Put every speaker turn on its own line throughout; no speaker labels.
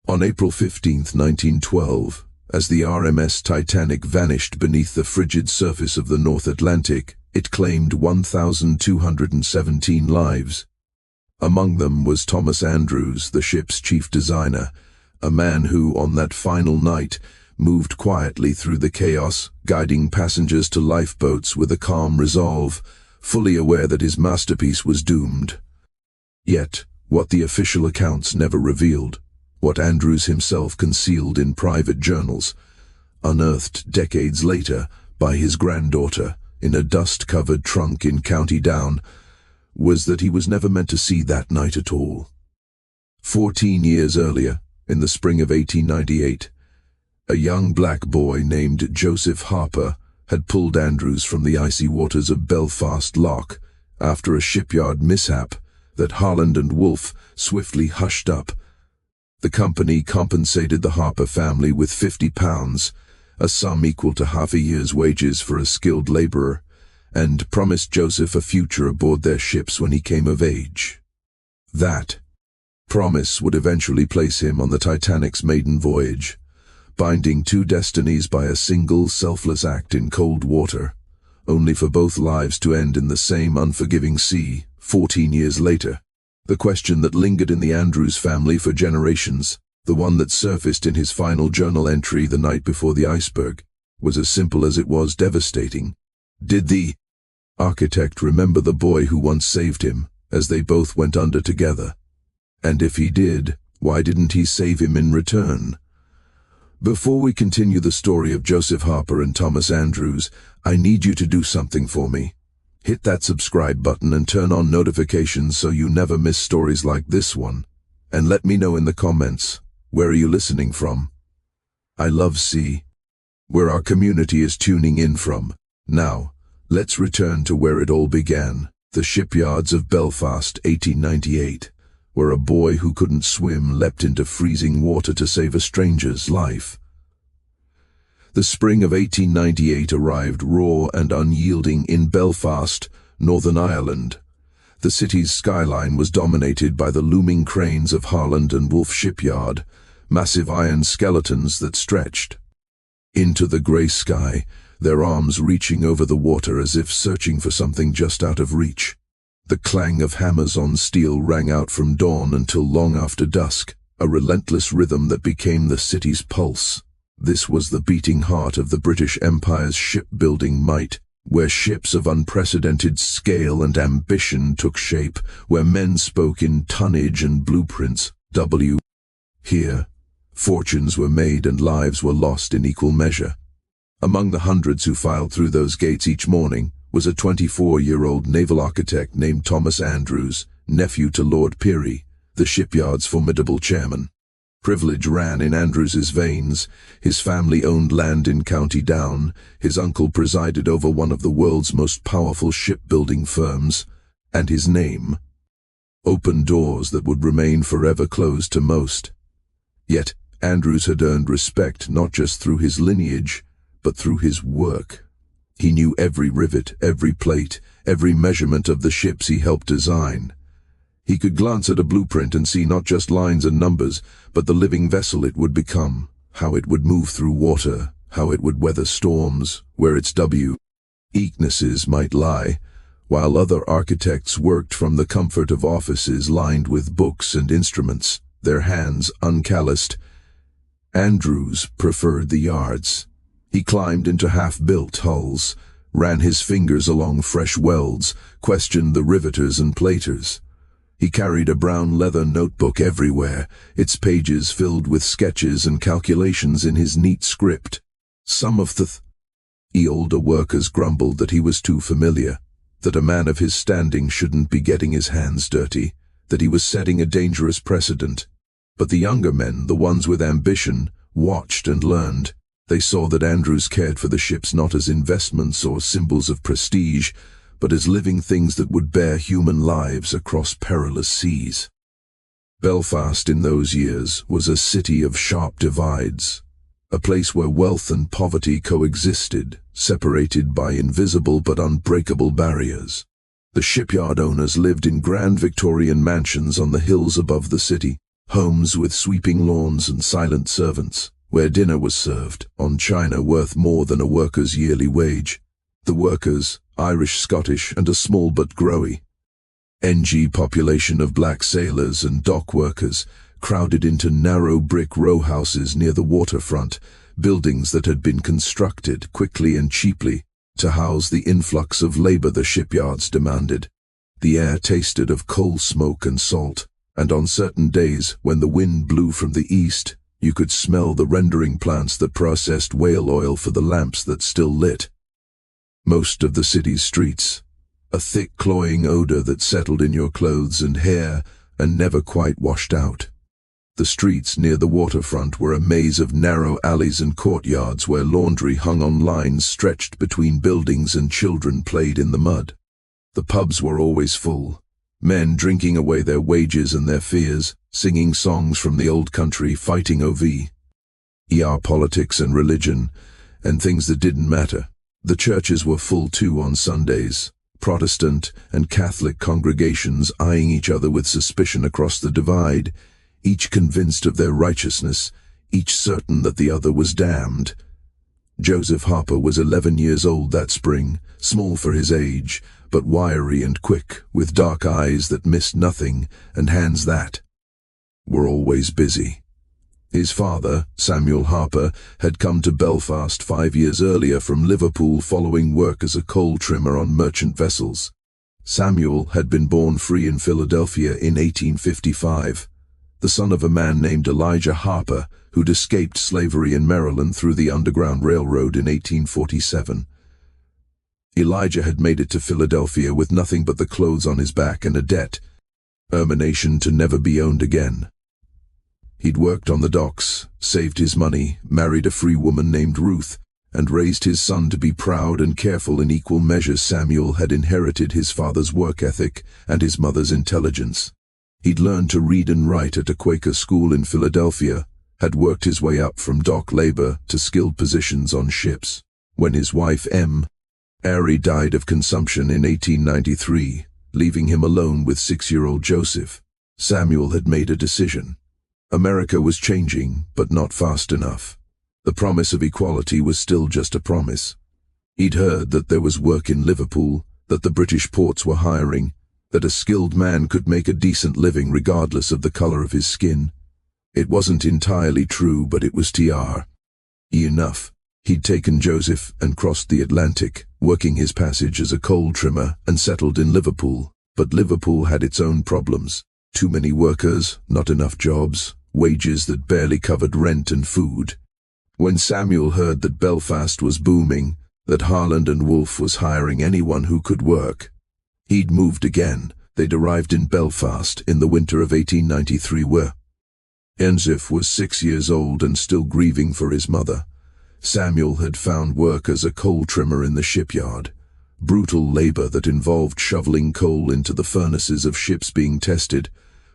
On April 15, 1912, as the RMS Titanic vanished beneath the frigid surface of the North Atlantic, it claimed 1,217 lives. Among them was Thomas Andrews, the ship's chief designer, a man who, on that final night, moved quietly through the chaos, guiding passengers to lifeboats with a calm resolve, fully aware that his masterpiece was doomed. Yet, what the official accounts never revealed, what Andrews himself concealed in private journals, unearthed decades later by his granddaughter in a dust-covered trunk in County Down, was that he was never meant to see that night at all. 14 years earlier, in the spring of 1898, a young black boy named Joseph Harper had pulled Andrews from the icy waters of Belfast Lough after a shipyard mishap that Harland and Wolff swiftly hushed up. The company compensated the Harper family with £50, a sum equal to half a year's wages for a skilled labourer, and promised Joseph a future aboard their ships when he came of age. That promise would eventually place him on the Titanic's maiden voyage, binding two destinies by a single selfless act in cold water, only for both lives to end in the same unforgiving sea 14 years later. The question that lingered in the Andrews family for generations, the one that surfaced in his final journal entry the night before the iceberg, was as simple as it was devastating. Did the architect remember the boy who once saved him, as they both went under together? And if he did, why didn't he save him in return? Before we continue the story of Joseph Harper and Thomas Andrews, I need you to do something for me. Hit that subscribe button and turn on notifications so you never miss stories like this one. And let me know in the comments, where are you listening from? I love where our community is tuning in from. Now, let's return to where it all began, the Shipyards of Belfast, 1898, where a boy who couldn't swim leapt into freezing water to save a stranger's life. The spring of 1898 arrived raw and unyielding in Belfast, Northern Ireland. The city's skyline was dominated by the looming cranes of Harland and Wolff shipyard, massive iron skeletons that stretched into the grey sky, their arms reaching over the water as if searching for something just out of reach. The clang of hammers on steel rang out from dawn until long after dusk, a relentless rhythm that became the city's pulse. This was the beating heart of the British Empire's shipbuilding might, where ships of unprecedented scale and ambition took shape, where men spoke in tonnage and blueprints. Here, fortunes were made and lives were lost in equal measure. Among the hundreds who filed through those gates each morning was a 24-year-old naval architect named Thomas Andrews, nephew to Lord Peary, the shipyard's formidable chairman. Privilege ran in Andrews's veins. His family owned land in County Down. His uncle presided over one of the world's most powerful shipbuilding firms, and his name opened doors that would remain forever closed to most. Yet Andrews had earned respect not just through his lineage, but through his work. He knew every rivet, every plate, every measurement of the ships he helped design. He could glance at a blueprint and see not just lines and numbers, but the living vessel it would become, how it would move through water, how it would weather storms, where its weaknesses might lie. While other architects worked from the comfort of offices lined with books and instruments, their hands uncalloused, Andrews preferred the yards. He climbed into half-built hulls, ran his fingers along fresh welds, questioned the riveters and platers. He carried a brown leather notebook everywhere, its pages filled with sketches and calculations in his neat script. Some of the older workers grumbled that he was too familiar, that a man of his standing shouldn't be getting his hands dirty, that he was setting a dangerous precedent. But the younger men, the ones with ambition, watched and learned. They saw that Andrews cared for the ships not as investments or symbols of prestige, but as living things that would bear human lives across perilous seas. Belfast in those years was a city of sharp divides, a place where wealth and poverty coexisted, separated by invisible but unbreakable barriers. The shipyard owners lived in grand Victorian mansions on the hills above the city, Homes with sweeping lawns and silent servants, where dinner was served on china worth more than a worker's yearly wage. The workers, Irish, Scottish, and a small but growing NG population of black sailors and dock workers, crowded into narrow brick row houses near the waterfront, buildings that had been constructed quickly and cheaply to house the influx of labor the shipyards demanded. The air tasted of coal smoke and salt, and on certain days when the wind blew from the east, you could smell the rendering plants that processed whale oil for the lamps that still lit most of the city's streets, a thick cloying odor that settled in your clothes and hair and never quite washed out. The streets near the waterfront were a maze of narrow alleys and courtyards where laundry hung on lines stretched between buildings and children played in the mud. The pubs were always full, men drinking away their wages and their fears, singing songs from the old country, fighting over politics and religion, and things that didn't matter. The churches were full too on Sundays, Protestant and Catholic congregations eyeing each other with suspicion across the divide, each convinced of their righteousness, each certain that the other was damned. Joseph Harper was 11 years old that spring, small for his age, but wiry and quick, with dark eyes that missed nothing and hands that were always busy. His father, Samuel Harper, had come to Belfast 5 years earlier from Liverpool following work as a coal trimmer on merchant vessels. Samuel had been born free in Philadelphia in 1855, the son of a man named Elijah Harper, who'd escaped slavery in Maryland through the Underground Railroad in 1847. Elijah had made it to Philadelphia with nothing but the clothes on his back and a debt, termination to never be owned again. He'd worked on the docks, saved his money, married a free woman named Ruth, and raised his son to be proud and careful in equal measure. Samuel had inherited his father's work ethic and his mother's intelligence. He'd learned to read and write at a Quaker school in Philadelphia, had worked his way up from dock labor to skilled positions on ships. When his wife, Mary, died of consumption in 1893, leaving him alone with 6-year-old Joseph, Samuel had made a decision. America was changing, but not fast enough. The promise of equality was still just a promise. He'd heard that there was work in Liverpool, that the British ports were hiring, that a skilled man could make a decent living regardless of the color of his skin. It wasn't entirely true, but it was enough. He'd taken Joseph and crossed the Atlantic, working his passage as a coal trimmer, and settled in Liverpool. But Liverpool had its own problems. Too many workers, not enough jobs, wages that barely covered rent and food. When Samuel heard that Belfast was booming, that Harland and Wolff was hiring anyone who could work, he'd moved again. They'd arrived in Belfast in the winter of 1893 where Joseph was 6 years old and still grieving for his mother. Samuel had found work as a coal trimmer in the shipyard. Brutal labor that involved shoveling coal into the furnaces of ships being tested,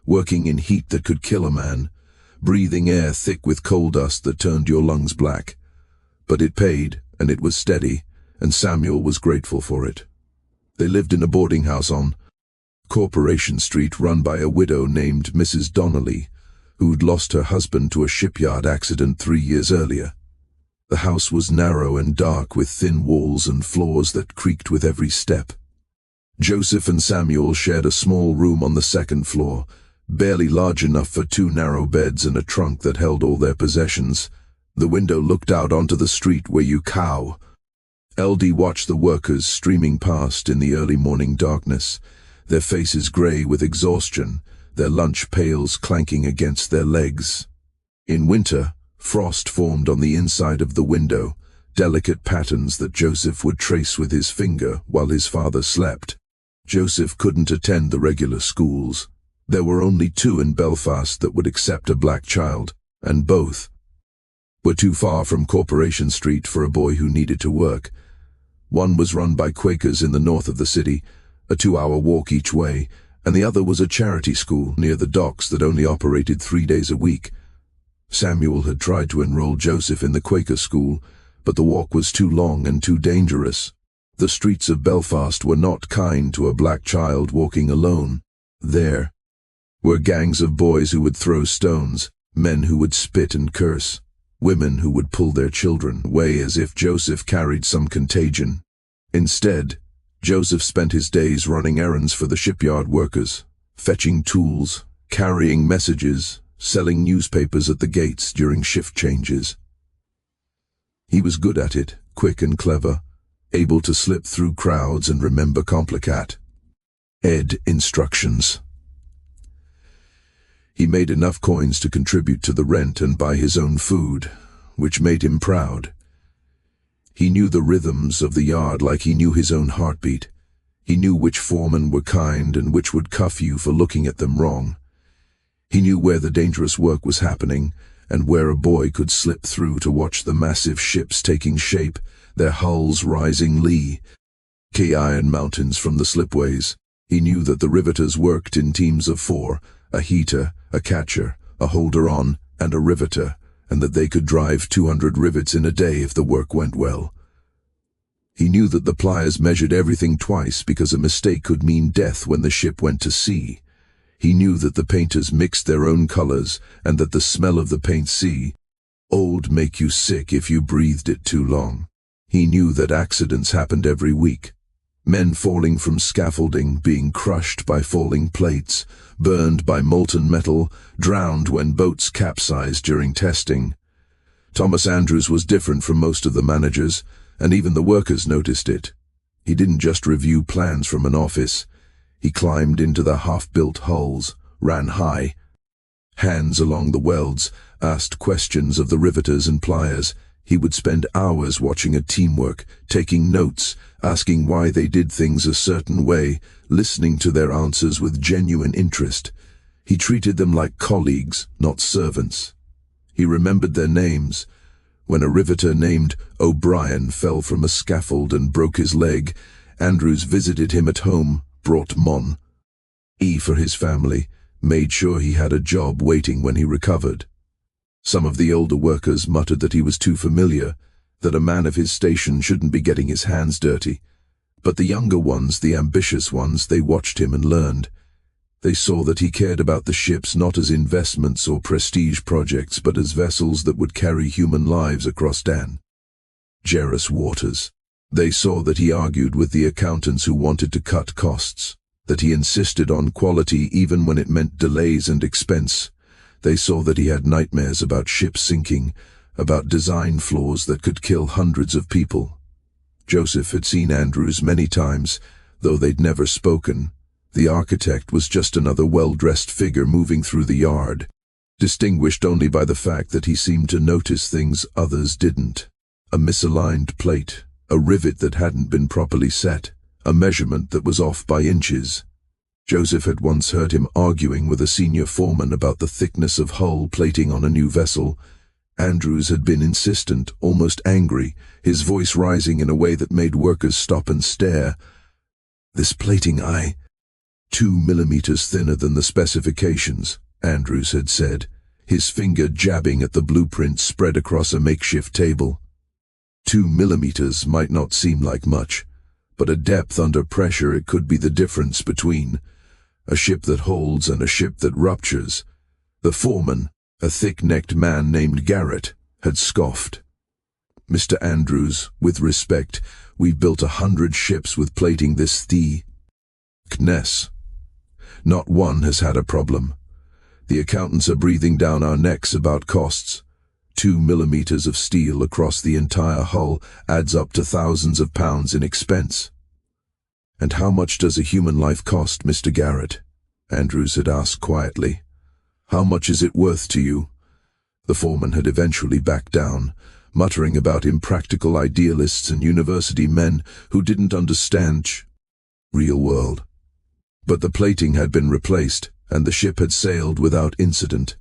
working in heat that could kill a man, breathing air thick with coal dust that turned your lungs black. But it paid, and it was steady, and Samuel was grateful for it. They lived in a boarding house on Corporation Street run by a widow named Mrs. Donnelly, who'd lost her husband to a shipyard accident 3 years earlier. The house was narrow and dark with thin walls and floors that creaked with every step. Joseph and Samuel shared a small room on the second floor, barely large enough for 2 narrow beds and a trunk that held all their possessions. The window looked out onto the street where LD watched the workers streaming past in the early morning darkness, their faces grey with exhaustion, their lunch pails clanking against their legs. In winter, frost formed on the inside of the window, delicate patterns that Joseph would trace with his finger while his father slept. Joseph couldn't attend the regular schools. There were only 2 in Belfast that would accept a black child, and both were too far from Corporation Street for a boy who needed to work. One was run by Quakers in the north of the city, a 2-hour walk each way, and the other was a charity school near the docks that only operated 3 days a week. Samuel had tried to enroll Joseph in the Quaker school, but the walk was too long and too dangerous. The streets of Belfast were not kind to a black child walking alone. There were gangs of boys who would throw stones, men who would spit and curse, women who would pull their children away as if Joseph carried some contagion. Instead, Joseph spent his days running errands for the shipyard workers, fetching tools, carrying messages, selling newspapers at the gates during shift changes. He was good at it, quick and clever, able to slip through crowds and remember complicat instructions. He made enough coins to contribute to the rent and buy his own food, which made him proud. He knew the rhythms of the yard like he knew his own heartbeat. He knew which foremen were kind and which would cuff you for looking at them wrong. He knew where the dangerous work was happening and where a boy could slip through to watch the massive ships taking shape, their hulls rising lee, iron mountains from the slipways. He knew that the riveters worked in teams of 4, a heater, a catcher, a holder-on, and a riveter, and that they could drive 200 rivets in a day if the work went well. He knew that the pliers measured everything twice because a mistake could mean death when the ship went to sea. He knew that the painters mixed their own colors and that the smell of the paint old make you sick if you breathed it too long. He knew that accidents happened every week. Men falling from scaffolding, being crushed by falling plates, burned by molten metal, drowned when boats capsized during testing. Thomas Andrews was different from most of the managers, and even the workers noticed it. He didn't just review plans from an office. He climbed into the half-built hulls, ran high, hands along the welds, asked questions of the riveters and pliers. He would spend hours watching a teamwork, taking notes, asking why they did things a certain way, listening to their answers with genuine interest. He treated them like colleagues, not servants. He remembered their names. When a riveter named O'Brien fell from a scaffold and broke his leg, Andrews visited him at home, brought for his family, made sure he had a job waiting when he recovered. Some of the older workers muttered that he was too familiar, that a man of his station shouldn't be getting his hands dirty. But the younger ones, the ambitious ones, they watched him and learned. They saw that he cared about the ships not as investments or prestige projects, but as vessels that would carry human lives across dangerous waters. They saw that he argued with the accountants who wanted to cut costs, that he insisted on quality even when it meant delays and expense. They saw that he had nightmares about ships sinking, about design flaws that could kill hundreds of people. Joseph had seen Andrews many times, though they'd never spoken. The architect was just another well-dressed figure moving through the yard, distinguished only by the fact that he seemed to notice things others didn't. A misaligned plate, a rivet that hadn't been properly set, a measurement that was off by inches. Joseph had once heard him arguing with a senior foreman about the thickness of hull plating on a new vessel. Andrews had been insistent, almost angry, his voice rising in a way that made workers stop and stare. "This plating, 2 millimeters thinner than the specifications," Andrews had said, his finger jabbing at the blueprint spread across a makeshift table. 2 millimeters might not seem like much, but at depth under pressure it could be the difference between a ship that holds and a ship that ruptures. The foreman, a thick-necked man named Garrett, had scoffed. "Mr. Andrews, with respect, we've built 100 ships with plating this thickness. Not one has had a problem. The accountants are breathing down our necks about costs. 2 millimeters of steel across the entire hull adds up to thousands of pounds in expense." "And how much does a human life cost, Mr. Garrett?" Andrews had asked quietly. "How much is it worth to you?" The foreman had eventually backed down, muttering about impractical idealists and university men who didn't understand real world. But the plating had been replaced, and the ship had sailed without incident.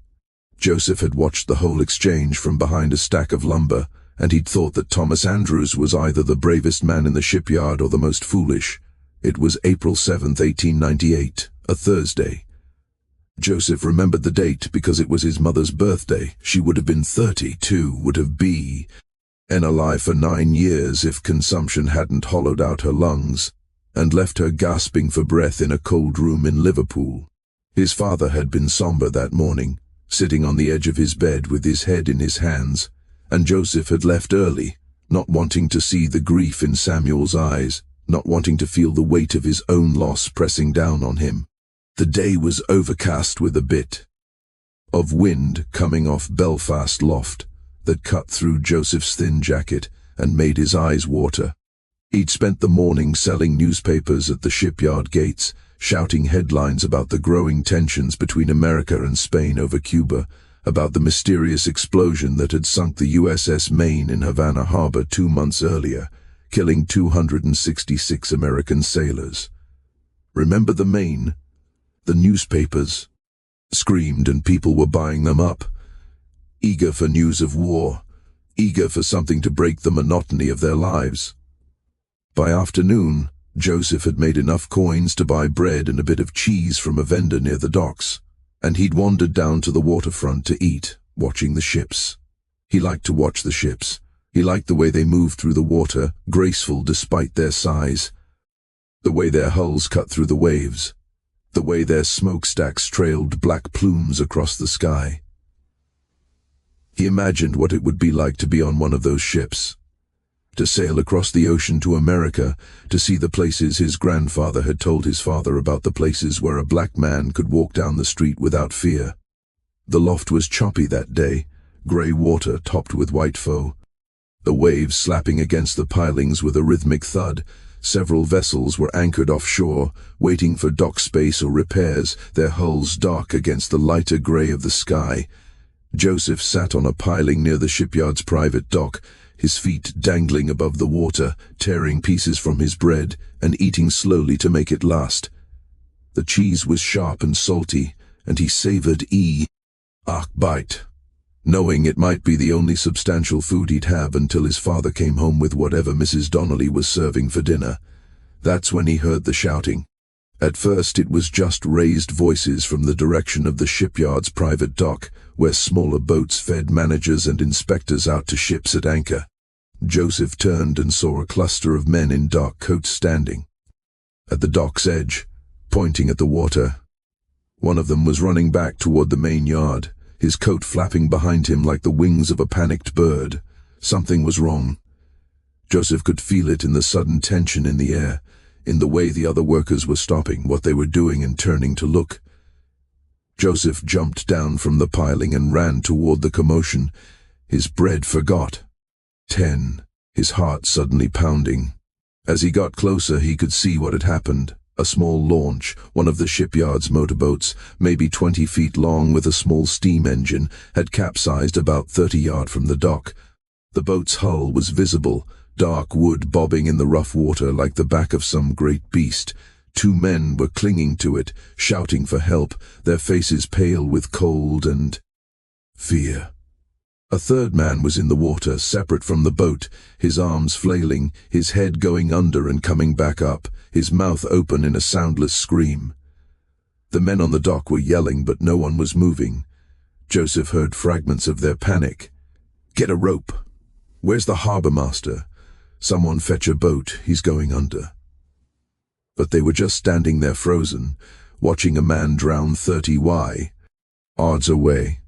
Joseph had watched the whole exchange from behind a stack of lumber, and he'd thought that Thomas Andrews was either the bravest man in the shipyard or the most foolish. It was April 7th, 1898, a Thursday. Joseph remembered the date because it was his mother's birthday. She would have been 32, would have been alive for 9 years if consumption hadn't hollowed out her lungs and left her gasping for breath in a cold room in Liverpool. His father had been somber that morning, sitting on the edge of his bed with his head in his hands, and Joseph had left early, not wanting to see the grief in Samuel's eyes, not wanting to feel the weight of his own loss pressing down on him. The day was overcast with a bit of wind coming off Belfast Lough that cut through Joseph's thin jacket and made his eyes water. He'd spent the morning selling newspapers at the shipyard gates, shouting headlines about the growing tensions between America and Spain over Cuba, about the mysterious explosion that had sunk the USS Maine in Havana Harbor 2 months earlier, killing 266 American sailors. Remember the Maine? The newspapers screamed and people were buying them up, eager for news of war, eager for something to break the monotony of their lives. By afternoon, Joseph had made enough coins to buy bread and a bit of cheese from a vendor near the docks, and he'd wandered down to the waterfront to eat, watching the ships. He liked to watch the ships. He liked the way they moved through the water, graceful despite their size, the way their hulls cut through the waves, the way their smokestacks trailed black plumes across the sky. He imagined what it would be like to be on one of those ships, to sail across the ocean to America, to see the places his grandfather had told his father about, the places where a black man could walk down the street without fear. The Lough was choppy that day, grey water topped with white foam, the waves slapping against the pilings with a rhythmic thud. Several vessels were anchored offshore, waiting for dock space or repairs, their hulls dark against the lighter grey of the sky. Joseph sat on a piling near the shipyard's private dock, his feet dangling above the water, tearing pieces from his bread and eating slowly to make it last. The cheese was sharp and salty, and he savoured each bite, knowing it might be the only substantial food he'd have until his father came home with whatever Mrs. Donnelly was serving for dinner. That's when he heard the shouting. At first it was just raised voices from the direction of the shipyard's private dock, where smaller boats fed managers and inspectors out to ships at anchor. Joseph turned and saw a cluster of men in dark coats standing at the dock's edge, pointing at the water. One of them was running back toward the main yard, his coat flapping behind him like the wings of a panicked bird. Something was wrong. Joseph could feel it in the sudden tension in the air, in the way the other workers were stopping what they were doing and turning to look. Joseph jumped down from the piling and ran toward the commotion. His bread forgot. 10. His heart suddenly pounding. As he got closer, he could see what had happened. A small launch, one of the shipyard's motorboats, maybe 20 feet long with a small steam engine, had capsized about 30 yards from the dock. The boat's hull was visible, dark wood bobbing in the rough water like the back of some great beast. 2 men were clinging to it, shouting for help, their faces pale with cold and fear. A 3rd man was in the water, separate from the boat, his arms flailing, his head going under and coming back up, his mouth open in a soundless scream. The men on the dock were yelling, but no one was moving. Joseph heard fragments of their panic. "Get a rope. Where's the harbour master? Someone fetch a boat, he's going under." But they were just standing there frozen, watching a man drown 30 yards away.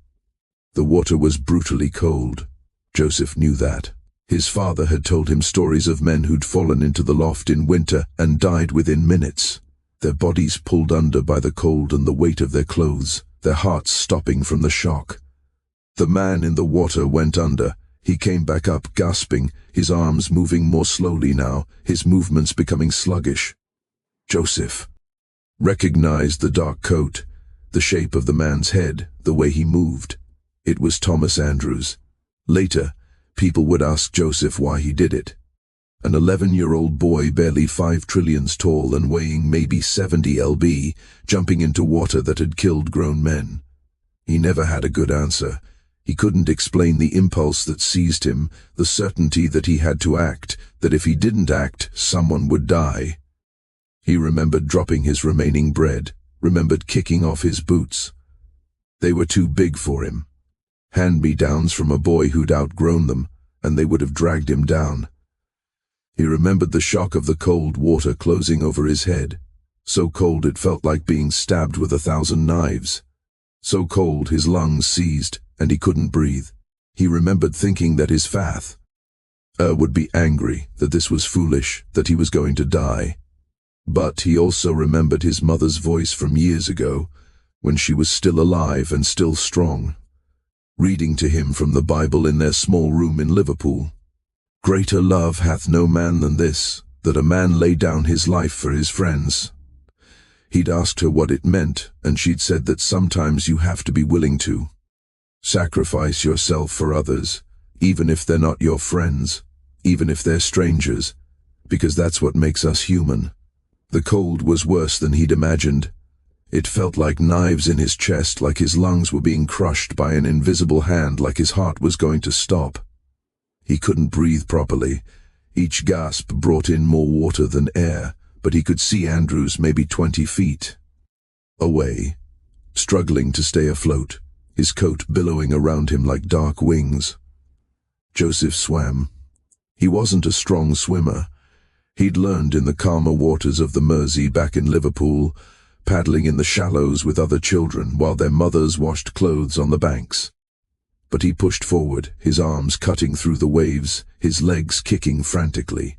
The water was brutally cold. Joseph knew that. His father had told him stories of men who'd fallen into the Lough in winter and died within minutes, their bodies pulled under by the cold and the weight of their clothes, their hearts stopping from the shock. The man in the water went under. He came back up, gasping, his arms moving more slowly now, his movements becoming sluggish. Joseph recognized the dark coat, the shape of the man's head, the way he moved. It was Thomas Andrews. Later, people would ask Joseph why he did it. An 11-year-old boy, barely 5 trillions tall and weighing maybe 70 lb, jumping into water that had killed grown men. He never had a good answer. He couldn't explain the impulse that seized him, the certainty that he had to act, that if he didn't act, someone would die. He remembered dropping his remaining bread, remembered kicking off his boots. They were too big for him. Hand-me-downs from a boy who'd outgrown them, and they would have dragged him down. He remembered the shock of the cold water closing over his head, So cold it felt like being stabbed with 1,000 knives. So cold his lungs seized, and he couldn't breathe. He remembered thinking that his fath would be angry, that this was foolish, that he was going to die. But he also remembered his mother's voice from years ago, when she was still alive and still strong, reading to him from the Bible in their small room in Liverpool. Greater love hath no man than this, that a man lay down his life for his friends. He'd asked her what it meant, and she'd said that sometimes you have to be willing to sacrifice yourself for others, even if they're not your friends, even if they're strangers, because that's what makes us human. The cold was worse than he'd imagined. It felt like knives in his chest, like his lungs were being crushed by an invisible hand, like his heart was going to stop. He couldn't breathe properly. Each gasp brought in more water than air, but he could see Andrews maybe 20 feet away, struggling to stay afloat, his coat billowing around him like dark wings. Joseph swam. He wasn't a strong swimmer. He'd learned in the calmer waters of the Mersey back in Liverpool, paddling in the shallows with other children while their mothers washed clothes on the banks. But he pushed forward, his arms cutting through the waves, his legs kicking frantically.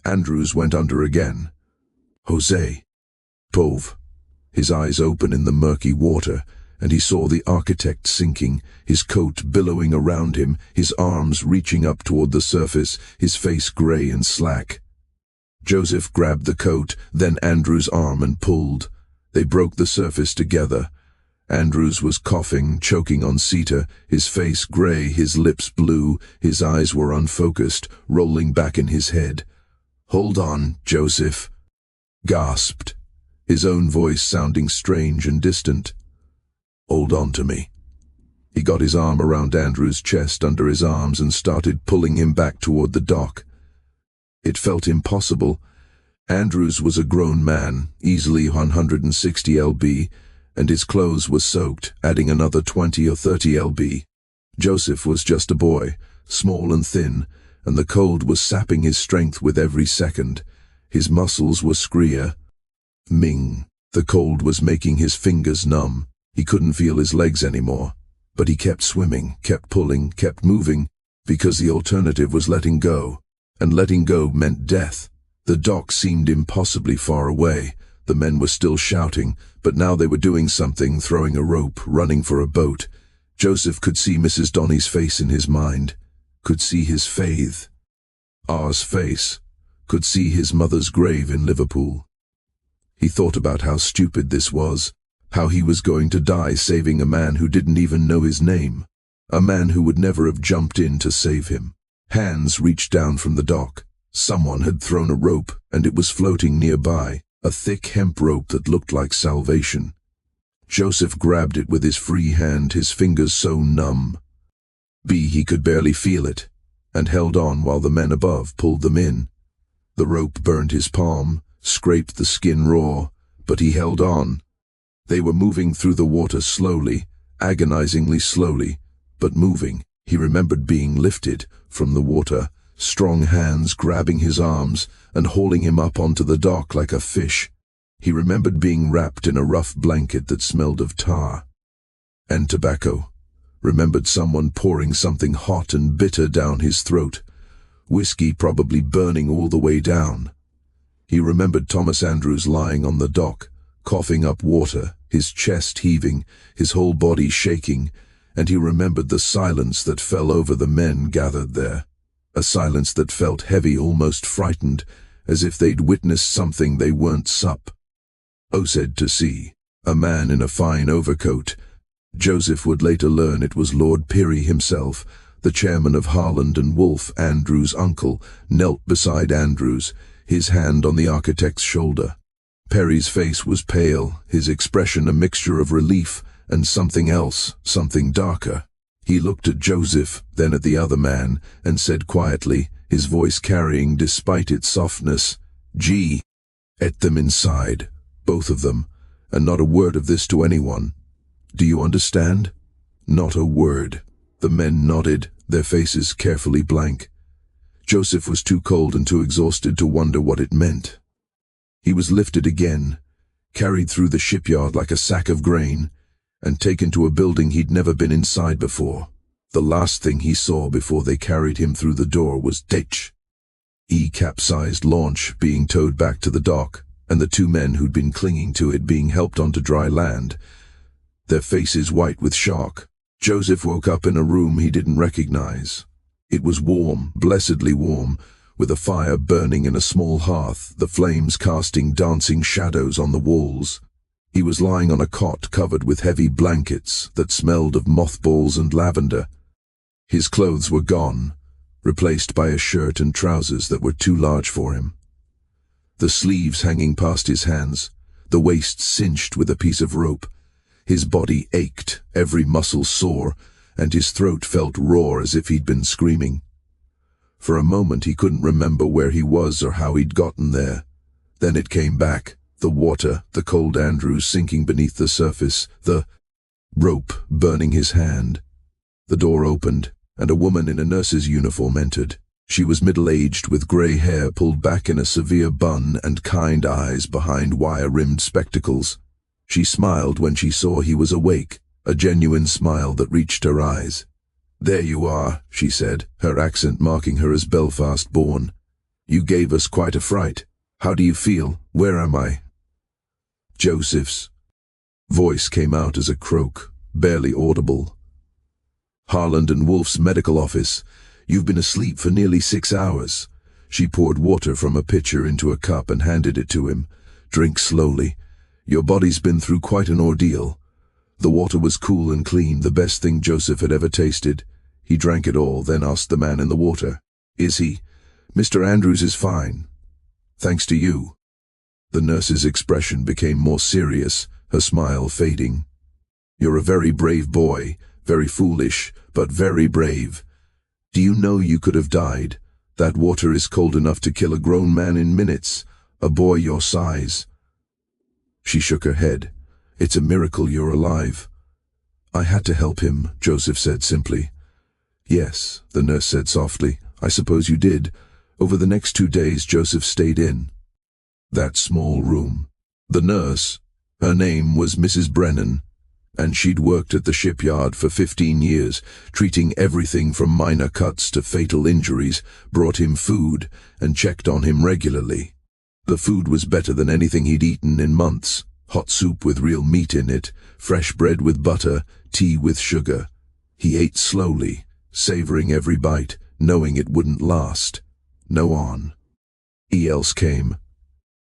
Andrews went under again. Jose. Pove. His eyes open in the murky water, and he saw the architect sinking, his coat billowing around him, his arms reaching up toward the surface, his face grey and slack. Joseph grabbed the coat, then Andrews' arm, and pulled. They broke the surface together. Andrews was coughing, choking on cedar, his face grey, his lips blue, his eyes were unfocused, rolling back in his head. "Hold on, Joseph," gasped, his own voice sounding strange and distant. "Hold on to me." He got his arm around Andrews' chest under his arms and started pulling him back toward the dock. It felt impossible. Andrews was a grown man, easily 160 lb, and his clothes were soaked, adding another 20 or 30 lb. Joseph was just a boy, small and thin, and the cold was sapping his strength with every second. His muscles were screer. Ming. The cold was making his fingers numb. He couldn't feel his legs anymore. But he kept swimming, kept pulling, kept moving, because the alternative was letting go. And letting go meant death. The dock seemed impossibly far away. The men were still shouting, but now they were doing something, throwing a rope, running for a boat. Joseph could see Mrs. Donny's face in his mind, could see his faith, R's face, could see his mother's grave in Liverpool. He thought about how stupid this was, how he was going to die saving a man who didn't even know his name, a man who would never have jumped in to save him. Hands reached down from the dock. Someone had thrown a rope, and it was floating nearby, a thick hemp rope that looked like salvation. Joseph grabbed it with his free hand, his fingers so numb. He could barely feel it, and held on while the men above pulled them in. The rope burned his palm, scraped the skin raw, but he held on. They were moving through the water slowly, agonizingly slowly, but moving. He remembered being lifted from the water, strong hands grabbing his arms and hauling him up onto the dock like a fish. He remembered being wrapped in a rough blanket that smelled of tar and tobacco. Remembered someone pouring something hot and bitter down his throat, whiskey probably burning all the way down. He remembered Thomas Andrews lying on the dock, coughing up water, his chest heaving, his whole body shaking, and he remembered the silence that fell over the men gathered there. A silence that felt heavy, almost frightened, as if they'd witnessed something they weren't sup. Said to see, a man in a fine overcoat. Joseph would later learn it was Lord Peary himself, the chairman of Harland and Wolff, Andrews' uncle, knelt beside Andrews, his hand on the architect's shoulder. Peary's face was pale, his expression a mixture of relief and something else, something darker. He looked at Joseph, then at the other man, and said quietly, his voice carrying despite its softness, "Gee, et them inside, both of them, and not a word of this to anyone. Do you understand?" Not a word. The men nodded, their faces carefully blank. Joseph was too cold and too exhausted to wonder what it meant. He was lifted again, carried through the shipyard like a sack of grain, and taken to a building he'd never been inside before. The last thing he saw before they carried him through the door was ditch. Capsized launch being towed back to the dock, and the two men who'd been clinging to it being helped onto dry land, their faces white with shock. Joseph woke up in a room he didn't recognize. It was warm, blessedly warm, with a fire burning in a small hearth, the flames casting dancing shadows on the walls. He was lying on a cot covered with heavy blankets that smelled of mothballs and lavender. His clothes were gone, replaced by a shirt and trousers that were too large for him. The sleeves hanging past his hands, the waist cinched with a piece of rope. His body ached, every muscle sore, and his throat felt raw as if he'd been screaming. For a moment he couldn't remember where he was or how he'd gotten there. Then it came back, the water, the cold Andrews sinking beneath the surface, the rope burning his hand. The door opened, and a woman in a nurse's uniform entered. She was middle-aged with grey hair pulled back in a severe bun and kind eyes behind wire-rimmed spectacles. She smiled when she saw he was awake, a genuine smile that reached her eyes. "There you are," she said, her accent marking her as Belfast-born. "You gave us quite a fright. How do you feel? Where am I?" Joseph's voice came out as a croak, barely audible. "Harland and Wolf's medical office. You've been asleep for nearly 6 hours." She poured water from a pitcher into a cup and handed it to him. "Drink slowly. Your body's been through quite an ordeal." The water was cool and clean, the best thing Joseph had ever tasted. He drank it all, then asked the man in the water, "Is he?" "Mr. Andrews is fine. Thanks to you." The nurse's expression became more serious, her smile fading. "You're a very brave boy, very foolish, but very brave. Do you know you could have died? That water is cold enough to kill a grown man in minutes, a boy your size." She shook her head. "It's a miracle you're alive." "I had to help him," Joseph said simply. "Yes," the nurse said softly, "I suppose you did." Over the next 2 days Joseph stayed in that small room. The nurse, her name was Mrs. Brennan, and she'd worked at the shipyard for 15 years, treating everything from minor cuts to fatal injuries, brought him food, and checked on him regularly. The food was better than anything he'd eaten in months. Hot soup with real meat in it, fresh bread with butter, tea with sugar. He ate slowly, savoring every bite, knowing it wouldn't last. No on. Else came.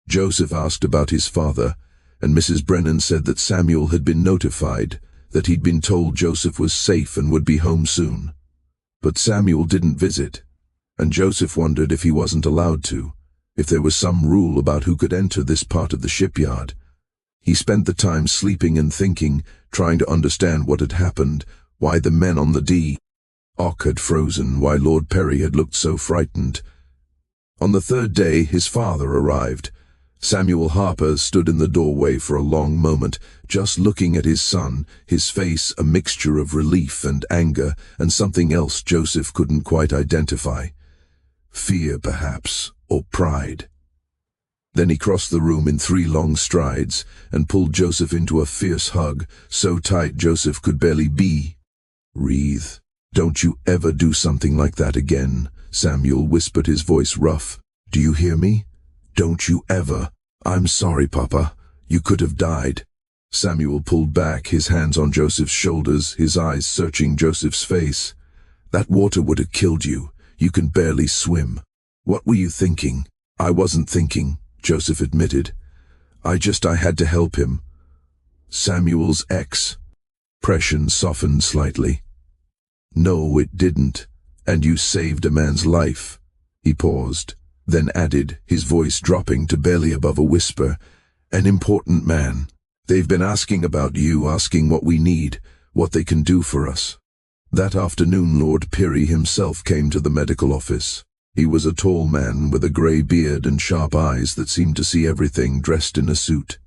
Joseph asked about his father, and Mrs. Brennan said that Samuel had been notified, that he'd been told Joseph was safe and would be home soon. But Samuel didn't visit, and Joseph wondered if he wasn't allowed to, if there was some rule about who could enter this part of the shipyard. He spent the time sleeping and thinking, trying to understand what had happened, why the men on the dock had frozen, why Lord Perry had looked so frightened. On the 3rd day, his father arrived. Samuel Harper stood in the doorway for a long moment, just looking at his son, his face a mixture of relief and anger, and something else Joseph couldn't quite identify. Fear, perhaps, or pride. Then he crossed the room in 3 long strides and pulled Joseph into a fierce hug, so tight Joseph could barely breathe. "Don't you ever do something like that again," Samuel whispered, his voice rough. "Do you hear me? Don't you ever." "I'm sorry, Papa. You could have died." Samuel pulled back, his hands on Joseph's shoulders, his eyes searching Joseph's face. "That water would have killed you. You can barely swim." "What were you thinking?" "I wasn't thinking," Joseph admitted. I had to help him." Samuel's expression softened slightly. "No, it didn't. And you saved a man's life." He paused, then added, his voice dropping to barely above a whisper, "An important man. They've been asking about you, asking what we need, what they can do for us." That afternoon Lord Perry himself came to the medical office. He was a tall man with a grey beard and sharp eyes that seemed to see everything, dressed in a suit.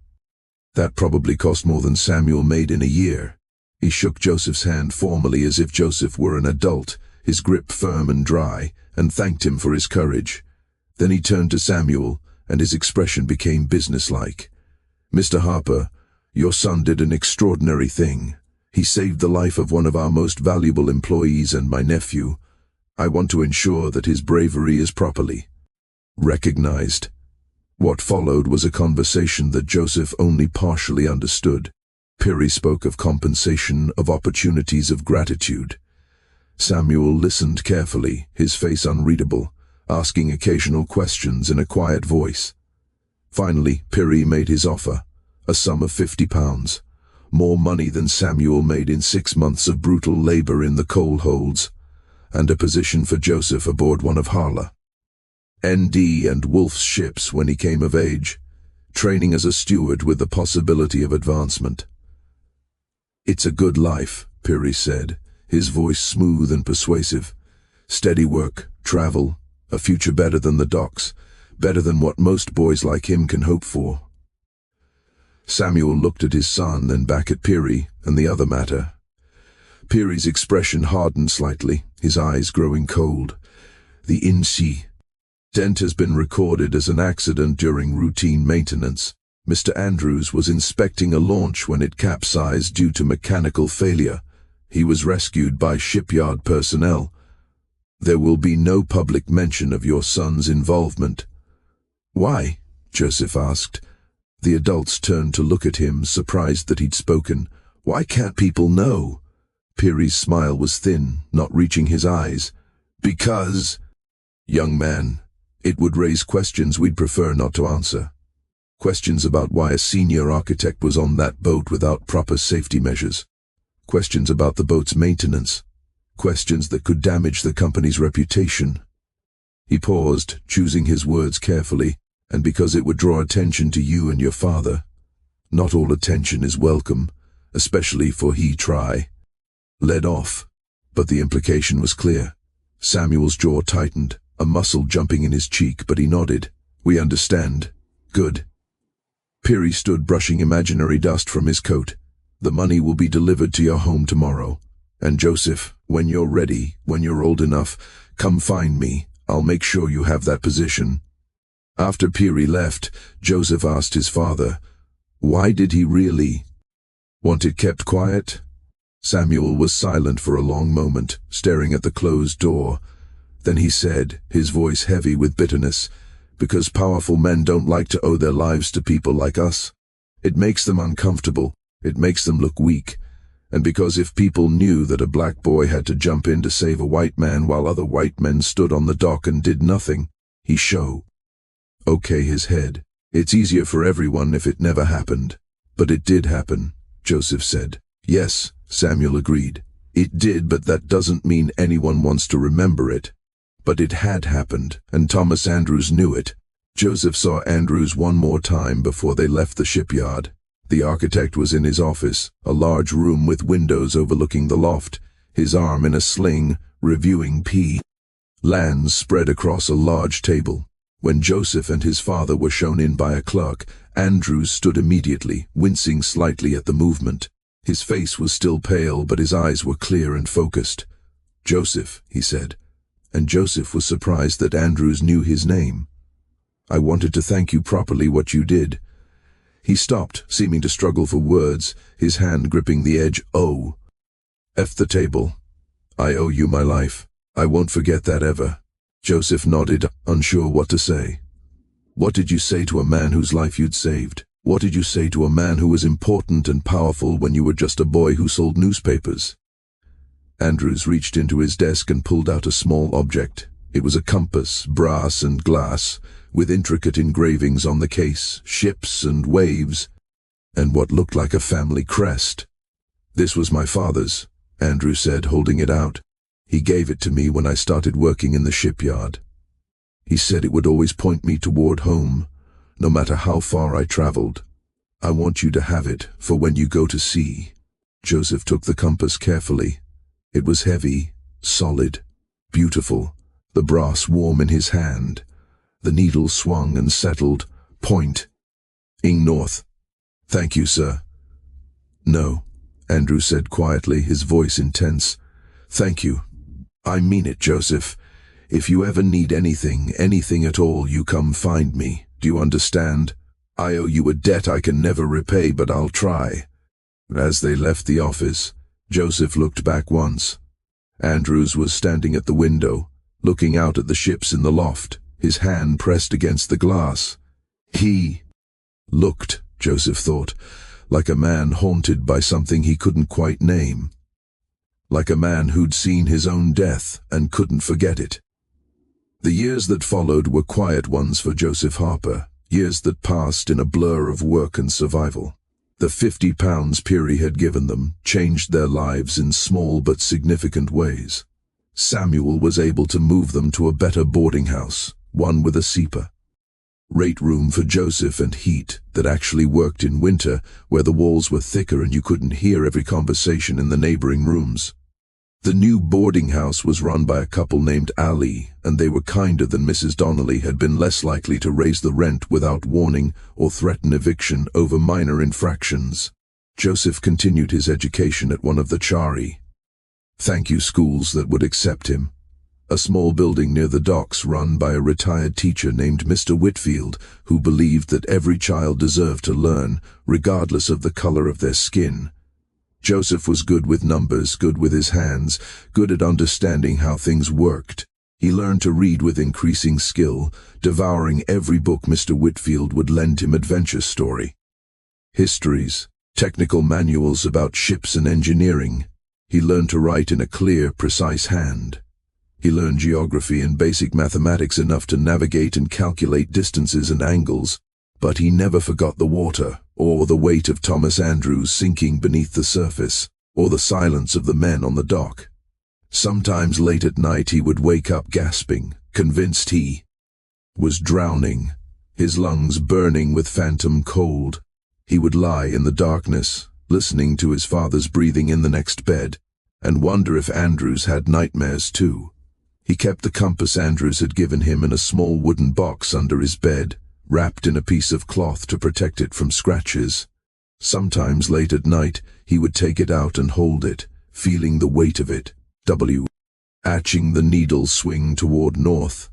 That probably cost more than Samuel made in a year. He shook Joseph's hand formally as if Joseph were an adult, his grip firm and dry, and thanked him for his courage. Then he turned to Samuel, and his expression became businesslike. Mr. Harper, your son did an extraordinary thing. He saved the life of one of our most valuable employees and my nephew. I want to ensure that his bravery is properly recognized." What followed was a conversation that Joseph only partially understood. Pirrie spoke of compensation, of opportunities, of gratitude. Samuel listened carefully, his face unreadable, asking occasional questions in a quiet voice. Finally, Pirrie made his offer, a sum of £50, more money than Samuel made in 6 months of brutal labor in the coal holds, and a position for Joseph aboard one of Harla N.D. and Wolfe's ships when he came of age, training as a steward with the possibility of advancement. "It's a good life," Pirrie said, his voice smooth and persuasive. "Steady work, travel, a future better than the docks, better than what most boys like him can hope for." Samuel looked at his son and back at Pirrie and the other matter. Pirrie's expression hardened slightly, his eyes growing cold. "The incident has been recorded as an accident during routine maintenance. Mr. Andrews was inspecting a launch when it capsized due to mechanical failure. He was rescued by shipyard personnel. There will be no public mention of your son's involvement." "Why?" Joseph asked. The adults turned to look at him, surprised that he'd spoken. "Why can't people know?" Pirrie's smile was thin, not reaching his eyes. "Because, young man, it would raise questions we'd prefer not to answer. Questions about why a senior architect was on that boat without proper safety measures. Questions about the boat's maintenance. Questions that could damage the company's reputation." He paused, choosing his words carefully, "and because it would draw attention to you and your father. Not all attention is welcome, especially for he try." Led off, but the implication was clear. Samuel's jaw tightened, a muscle jumping in his cheek, but he nodded. "We understand. Good." Pirrie stood brushing imaginary dust from his coat. "The money will be delivered to your home tomorrow. And Joseph, when you're ready, when you're old enough, come find me. I'll make sure you have that position." After Pirrie left, Joseph asked his father, "Why did he really want it kept quiet?" Samuel was silent for a long moment, staring at the closed door. Then he said, his voice heavy with bitterness, "Because powerful men don't like to owe their lives to people like us. It makes them uncomfortable. It makes them look weak. And because if people knew that a black boy had to jump in to save a white man while other white men stood on the dock and did nothing, he okay his head. It's easier for everyone if it never happened." "But it did happen," Joseph said. "Yes," Samuel agreed. "It did, but that doesn't mean anyone wants to remember it. But it had happened, and Thomas Andrews knew it." Joseph saw Andrews one more time before they left the shipyard. The architect was in his office, a large room with windows overlooking the loft, his arm in a sling, reviewing plans spread across a large table. When Joseph and his father were shown in by a clerk, Andrews stood immediately, wincing slightly at the movement. His face was still pale, but his eyes were clear and focused. "Joseph," he said, and Joseph was surprised that Andrews knew his name. "I wanted to thank you properly what you did." He stopped, seeming to struggle for words, his hand gripping the edge. F the table. "I owe you my life. I won't forget that ever." Joseph nodded, unsure what to say. "What did you say to a man whose life you'd saved? What did you say to a man who was important and powerful when you were just a boy who sold newspapers?" Andrews reached into his desk and pulled out a small object. It was a compass, brass and glass, with intricate engravings on the case, ships and waves, and what looked like a family crest. "This was my father's," Andrews said, holding it out. "He gave it to me when I started working in the shipyard. He said it would always point me toward home, no matter how far I traveled. I want you to have it for when you go to sea." Joseph took the compass carefully. It was heavy, solid, beautiful, the brass warm in his hand. The needle swung and settled, pointing north. "Thank you, sir." "No," Andrew said quietly, his voice intense. "Thank you. I mean it, Joseph. If you ever need anything at all, you come find me. Do you understand? I owe you a debt I can never repay, but I'll try." As they left the office, Joseph looked back once. Andrews was standing at the window, looking out at the ships in the loft, his hand pressed against the glass. He looked, Joseph thought, like a man haunted by something he couldn't quite name. Like a man who'd seen his own death and couldn't forget it. The years that followed were quiet ones for Joseph Harper, years that passed in a blur of work and survival. The £50 Peary had given them changed their lives in small but significant ways. Samuel was able to move them to a better boarding house, one with a SEPA rate room for Joseph and heat that actually worked in winter, where the walls were thicker and you couldn't hear every conversation in the neighboring rooms. The new boarding house was run by a couple named Ali, and they were kinder than Mrs. Donnelly had been, less likely to raise the rent without warning or threaten eviction over minor infractions. Joseph continued his education at one of the Chari thank you schools that would accept him, a small building near the docks run by a retired teacher named Mr. Whitfield, who believed that every child deserved to learn, regardless of the color of their skin. Joseph was good with numbers, good with his hands, good at understanding how things worked. He learned to read with increasing skill, devouring every book Mr. Whitfield would lend him adventure story. Histories, technical manuals about ships and engineering. He learned to write in a clear, precise hand. He learned geography and basic mathematics enough to navigate and calculate distances and angles, but he never forgot the water, or the weight of Thomas Andrews sinking beneath the surface, or the silence of the men on the dock. Sometimes late at night he would wake up gasping, convinced he was drowning, his lungs burning with phantom cold. He would lie in the darkness, listening to his father's breathing in the next bed, and wonder if Andrews had nightmares too. He kept the compass Andrews had given him in a small wooden box under his bed, wrapped in a piece of cloth to protect it from scratches. Sometimes late at night he would take it out and hold it, feeling the weight of it, watching the needle swing toward north.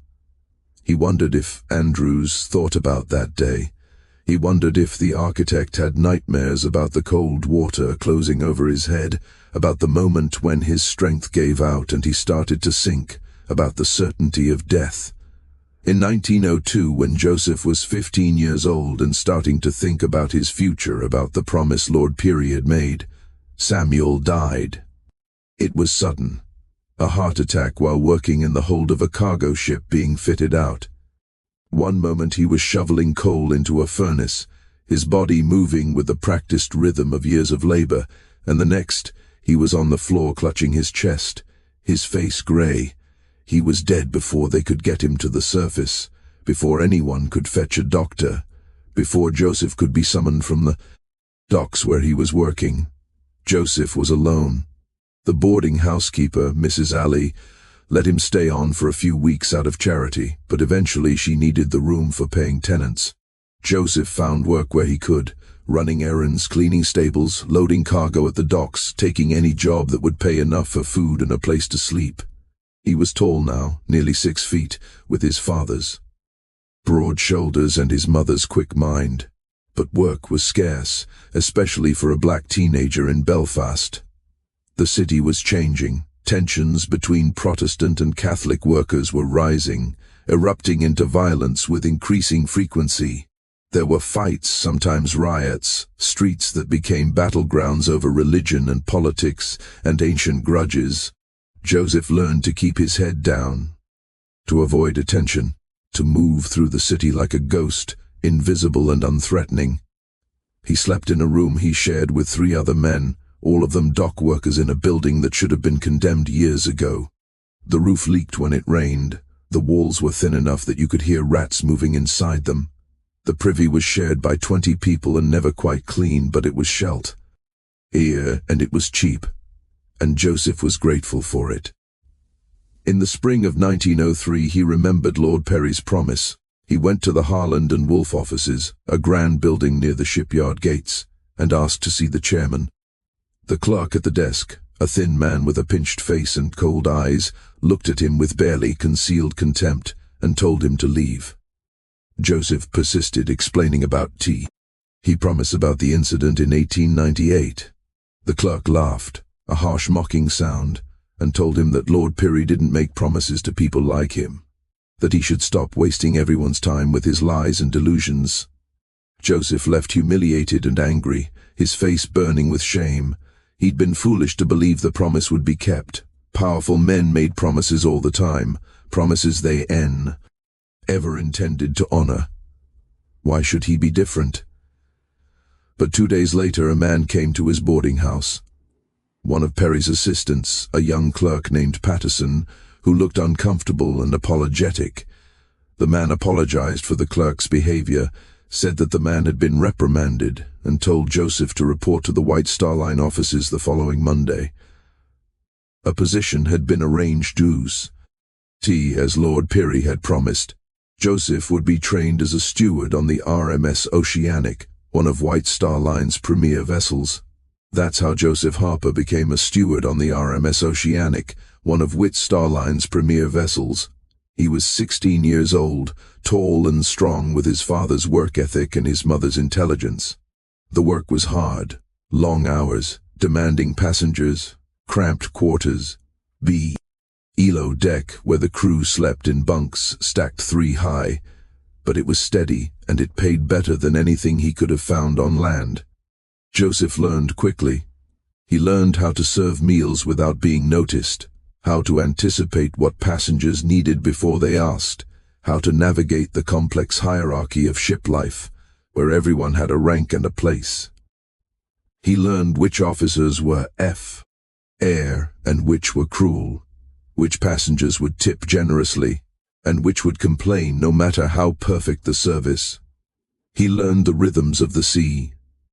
He wondered if Andrews thought about that day. He wondered if the architect had nightmares about the cold water closing over his head, about the moment when his strength gave out and he started to sink, about the certainty of death. In 1902, when Joseph was 15 years old and starting to think about his future, about the promise Lord Peary had made, Samuel died. It was sudden. A heart attack while working in the hold of a cargo ship being fitted out. One moment he was shoveling coal into a furnace, his body moving with the practiced rhythm of years of labor, and the next he was on the floor clutching his chest, his face gray. He was dead before they could get him to the surface, before anyone could fetch a doctor, before Joseph could be summoned from the docks where he was working. Joseph was alone. The boarding housekeeper, Mrs. Ali, let him stay on for a few weeks out of charity, but eventually she needed the room for paying tenants. Joseph found work where he could, running errands, cleaning stables, loading cargo at the docks, taking any job that would pay enough for food and a place to sleep. He was tall now, nearly 6 feet, with his father's broad shoulders and his mother's quick mind. But work was scarce, especially for a black teenager in Belfast. The city was changing. Tensions between Protestant and Catholic workers were rising, erupting into violence with increasing frequency. There were fights, sometimes riots, streets that became battlegrounds over religion and politics and ancient grudges. Joseph learned to keep his head down, to avoid attention, to move through the city like a ghost, invisible and unthreatening. He slept in a room he shared with 3 other men, all of them dock workers in a building that should have been condemned years ago. The roof leaked when it rained. The walls were thin enough that you could hear rats moving inside them. The privy was shared by 20 people and never quite clean, but it was shelt. And it was cheap. And Joseph was grateful for it. In the spring of 1903 he remembered Lord Perry's promise. He went to the Harland and Wolff offices, a grand building near the shipyard gates, and asked to see the chairman. The clerk at the desk, a thin man with a pinched face and cold eyes, looked at him with barely concealed contempt and told him to leave. Joseph persisted, explaining about tea. He promised about the incident in 1898. The clerk laughed, a harsh mocking sound, and told him that Lord Pirrie didn't make promises to people like him, that he should stop wasting everyone's time with his lies and delusions. Joseph left humiliated and angry, his face burning with shame. He'd been foolish to believe the promise would be kept. Powerful men made promises all the time, promises they ever intended to honor. Why should he be different? But 2 days later, a man came to his boarding house. One of Perry's assistants, a young clerk named Patterson, who looked uncomfortable and apologetic. The man apologized for the clerk's behavior, said that the man had been reprimanded, and told Joseph to report to the White Star Line offices the following Monday. A position had been arranged as Lord Pirrie had promised. Joseph would be trained as a steward on the RMS Oceanic, one of White Star Line's premier vessels. That's how Joseph Harper became a steward on the RMS Oceanic, one of White Star Line's premier vessels. He was 16 years old, tall and strong, with his father's work ethic and his mother's intelligence. The work was hard, long hours, demanding passengers, cramped quarters, below deck where the crew slept in bunks stacked 3 high, but it was steady and it paid better than anything he could have found on land. Joseph learned quickly. He learned how to serve meals without being noticed, how to anticipate what passengers needed before they asked, how to navigate the complex hierarchy of ship life, where everyone had a rank and a place. He learned which officers were air and which were cruel, which passengers would tip generously, and which would complain no matter how perfect the service. He learned the rhythms of the sea,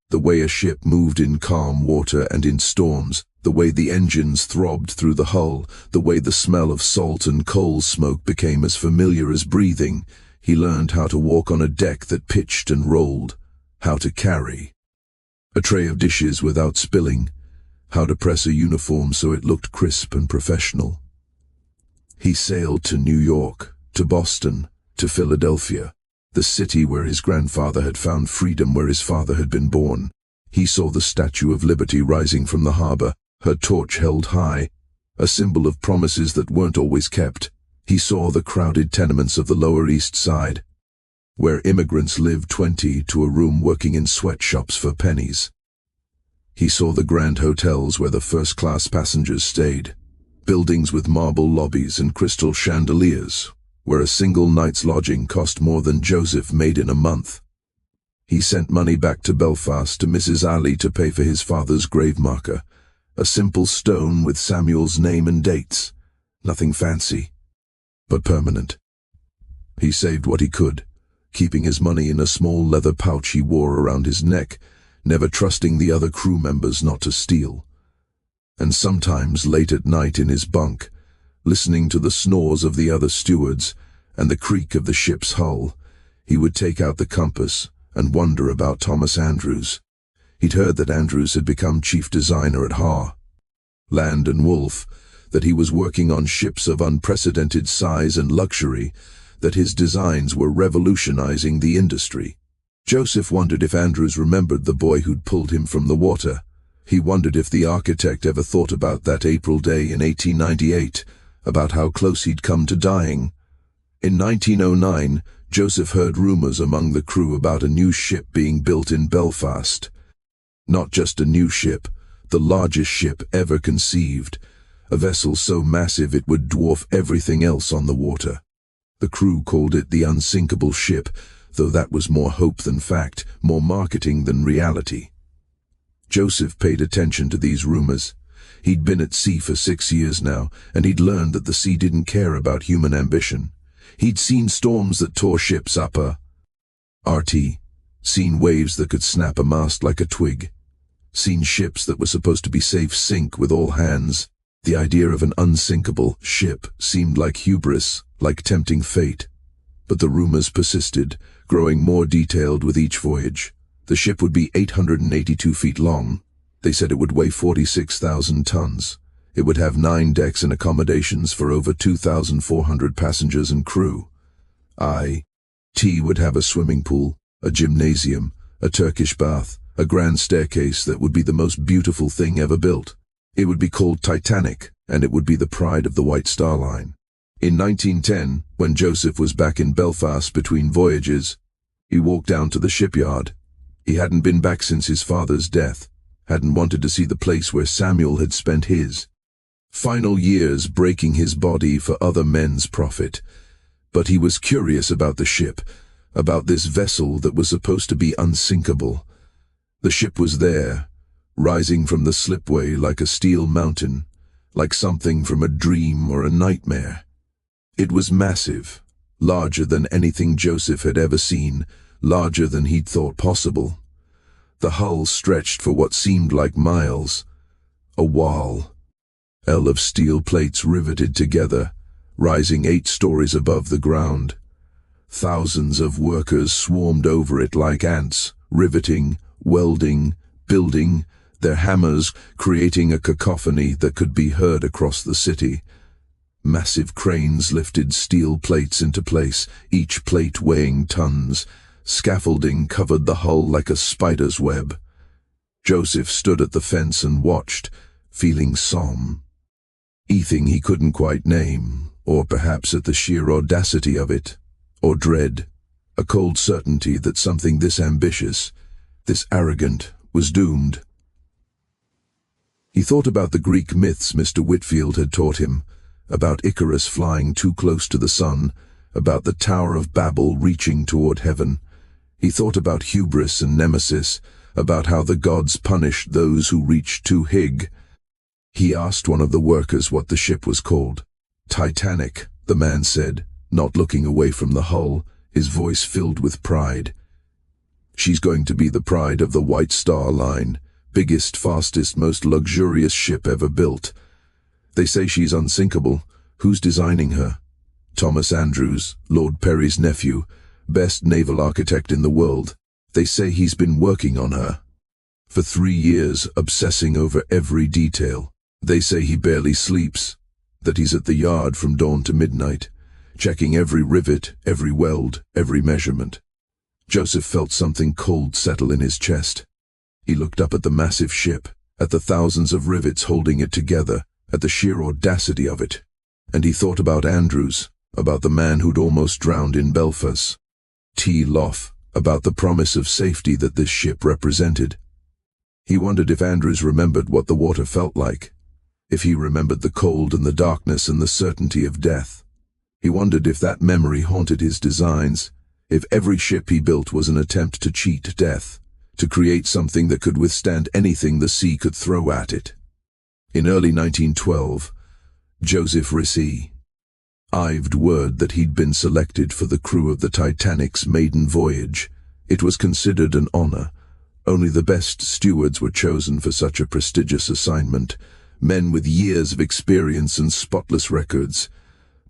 the way a ship moved in calm water and in storms, the way the engines throbbed through the hull, the way the smell of salt and coal smoke became as familiar as breathing. He learned how to walk on a deck that pitched and rolled, how to carry a tray of dishes without spilling, how to press a uniform so it looked crisp and professional. He sailed to New York, to Boston, to Philadelphia, the city where his grandfather had found freedom, where his father had been born. He saw the Statue of Liberty rising from the harbor, her torch held high, a symbol of promises that weren't always kept. He saw the crowded tenements of the Lower East Side, where immigrants lived 20 to a room working in sweatshops for pennies. He saw the grand hotels where the first-class passengers stayed, buildings with marble lobbies and crystal chandeliers, where a single night's lodging cost more than Joseph made in a month. He sent money back to Belfast to Mrs. Ali to pay for his father's grave marker, a simple stone with Samuel's name and dates, nothing fancy, but permanent. He saved what he could, keeping his money in a small leather pouch he wore around his neck, never trusting the other crew members not to steal. And sometimes late at night in his bunk, listening to the snores of the other stewards and the creak of the ship's hull, he would take out the compass and wonder about Thomas Andrews. He'd heard that Andrews had become chief designer at Land and Wolf, that he was working on ships of unprecedented size and luxury, that his designs were revolutionizing the industry. Joseph wondered if Andrews remembered the boy who'd pulled him from the water. He wondered if the architect ever thought about that April day in 1898, about how close he'd come to dying. In 1909, Joseph heard rumors among the crew about a new ship being built in Belfast. Not just a new ship, the largest ship ever conceived, a vessel so massive it would dwarf everything else on the water. The crew called it the unsinkable ship, though that was more hope than fact, more marketing than reality. Joseph paid attention to these rumors. He'd been at sea for 6 years now, and he'd learned that the sea didn't care about human ambition. He'd seen storms that tore ships up seen waves that could snap a mast like a twig, seen ships that were supposed to be safe sink with all hands. The idea of an unsinkable ship seemed like hubris, like tempting fate. But the rumors persisted, growing more detailed with each voyage. The ship would be 882 feet long. They said it would weigh 46,000 tons. It would have 9 decks and accommodations for over 2,400 passengers and crew. T would have a swimming pool, a gymnasium, a Turkish bath, a grand staircase that would be the most beautiful thing ever built. It would be called Titanic, and it would be the pride of the White Star Line. In 1910, when Joseph was back in Belfast between voyages, he walked down to the shipyard. He hadn't been back since his father's death, hadn't wanted to see the place where Samuel had spent his final years breaking his body for other men's profit. But he was curious about the ship, about this vessel that was supposed to be unsinkable. The ship was there, rising from the slipway like a steel mountain, like something from a dream or a nightmare. It was massive, larger than anything Joseph had ever seen, larger than he'd thought possible. The hull stretched for what seemed like miles. A wall of steel plates riveted together, rising 8 stories above the ground. Thousands of workers swarmed over it like ants, riveting, welding, building, their hammers creating a cacophony that could be heard across the city. Massive cranes lifted steel plates into place, each plate weighing tons. Scaffolding covered the hull like a spider's web. Joseph stood at the fence and watched, feeling sombre. Anything he couldn't quite name, or perhaps at the sheer audacity of it, or dread, a cold certainty that something this ambitious, this arrogant, was doomed. He thought about the Greek myths Mr. Whitfield had taught him, about Icarus flying too close to the sun, about the Tower of Babel reaching toward heaven. He thought about hubris and nemesis, about how the gods punished those who reached too high. He asked one of the workers what the ship was called. Titanic, the man said, not looking away from the hull, his voice filled with pride. She's going to be the pride of the White Star Line, biggest, fastest, most luxurious ship ever built. They say she's unsinkable. Who's designing her? Thomas Andrews, Lord Perry's nephew, best naval architect in the world. They say he's been working on her for 3 years, obsessing over every detail. They say he barely sleeps, that he's at the yard from dawn to midnight, checking every rivet, every weld, every measurement. Joseph felt something cold settle in his chest. He looked up at the massive ship, at the thousands of rivets holding it together, at the sheer audacity of it. And he thought about Andrews, about the man who'd almost drowned in Belfast. T. Lough, about the promise of safety that this ship represented. He wondered if Andrews remembered what the water felt like, if he remembered the cold and the darkness and the certainty of death. He wondered if that memory haunted his designs, if every ship he built was an attempt to cheat death, to create something that could withstand anything the sea could throw at it. In early 1912, Joseph received word that he'd been selected for the crew of the Titanic's maiden voyage. It was considered an honor. Only the best stewards were chosen for such a prestigious assignment, men with years of experience and spotless records.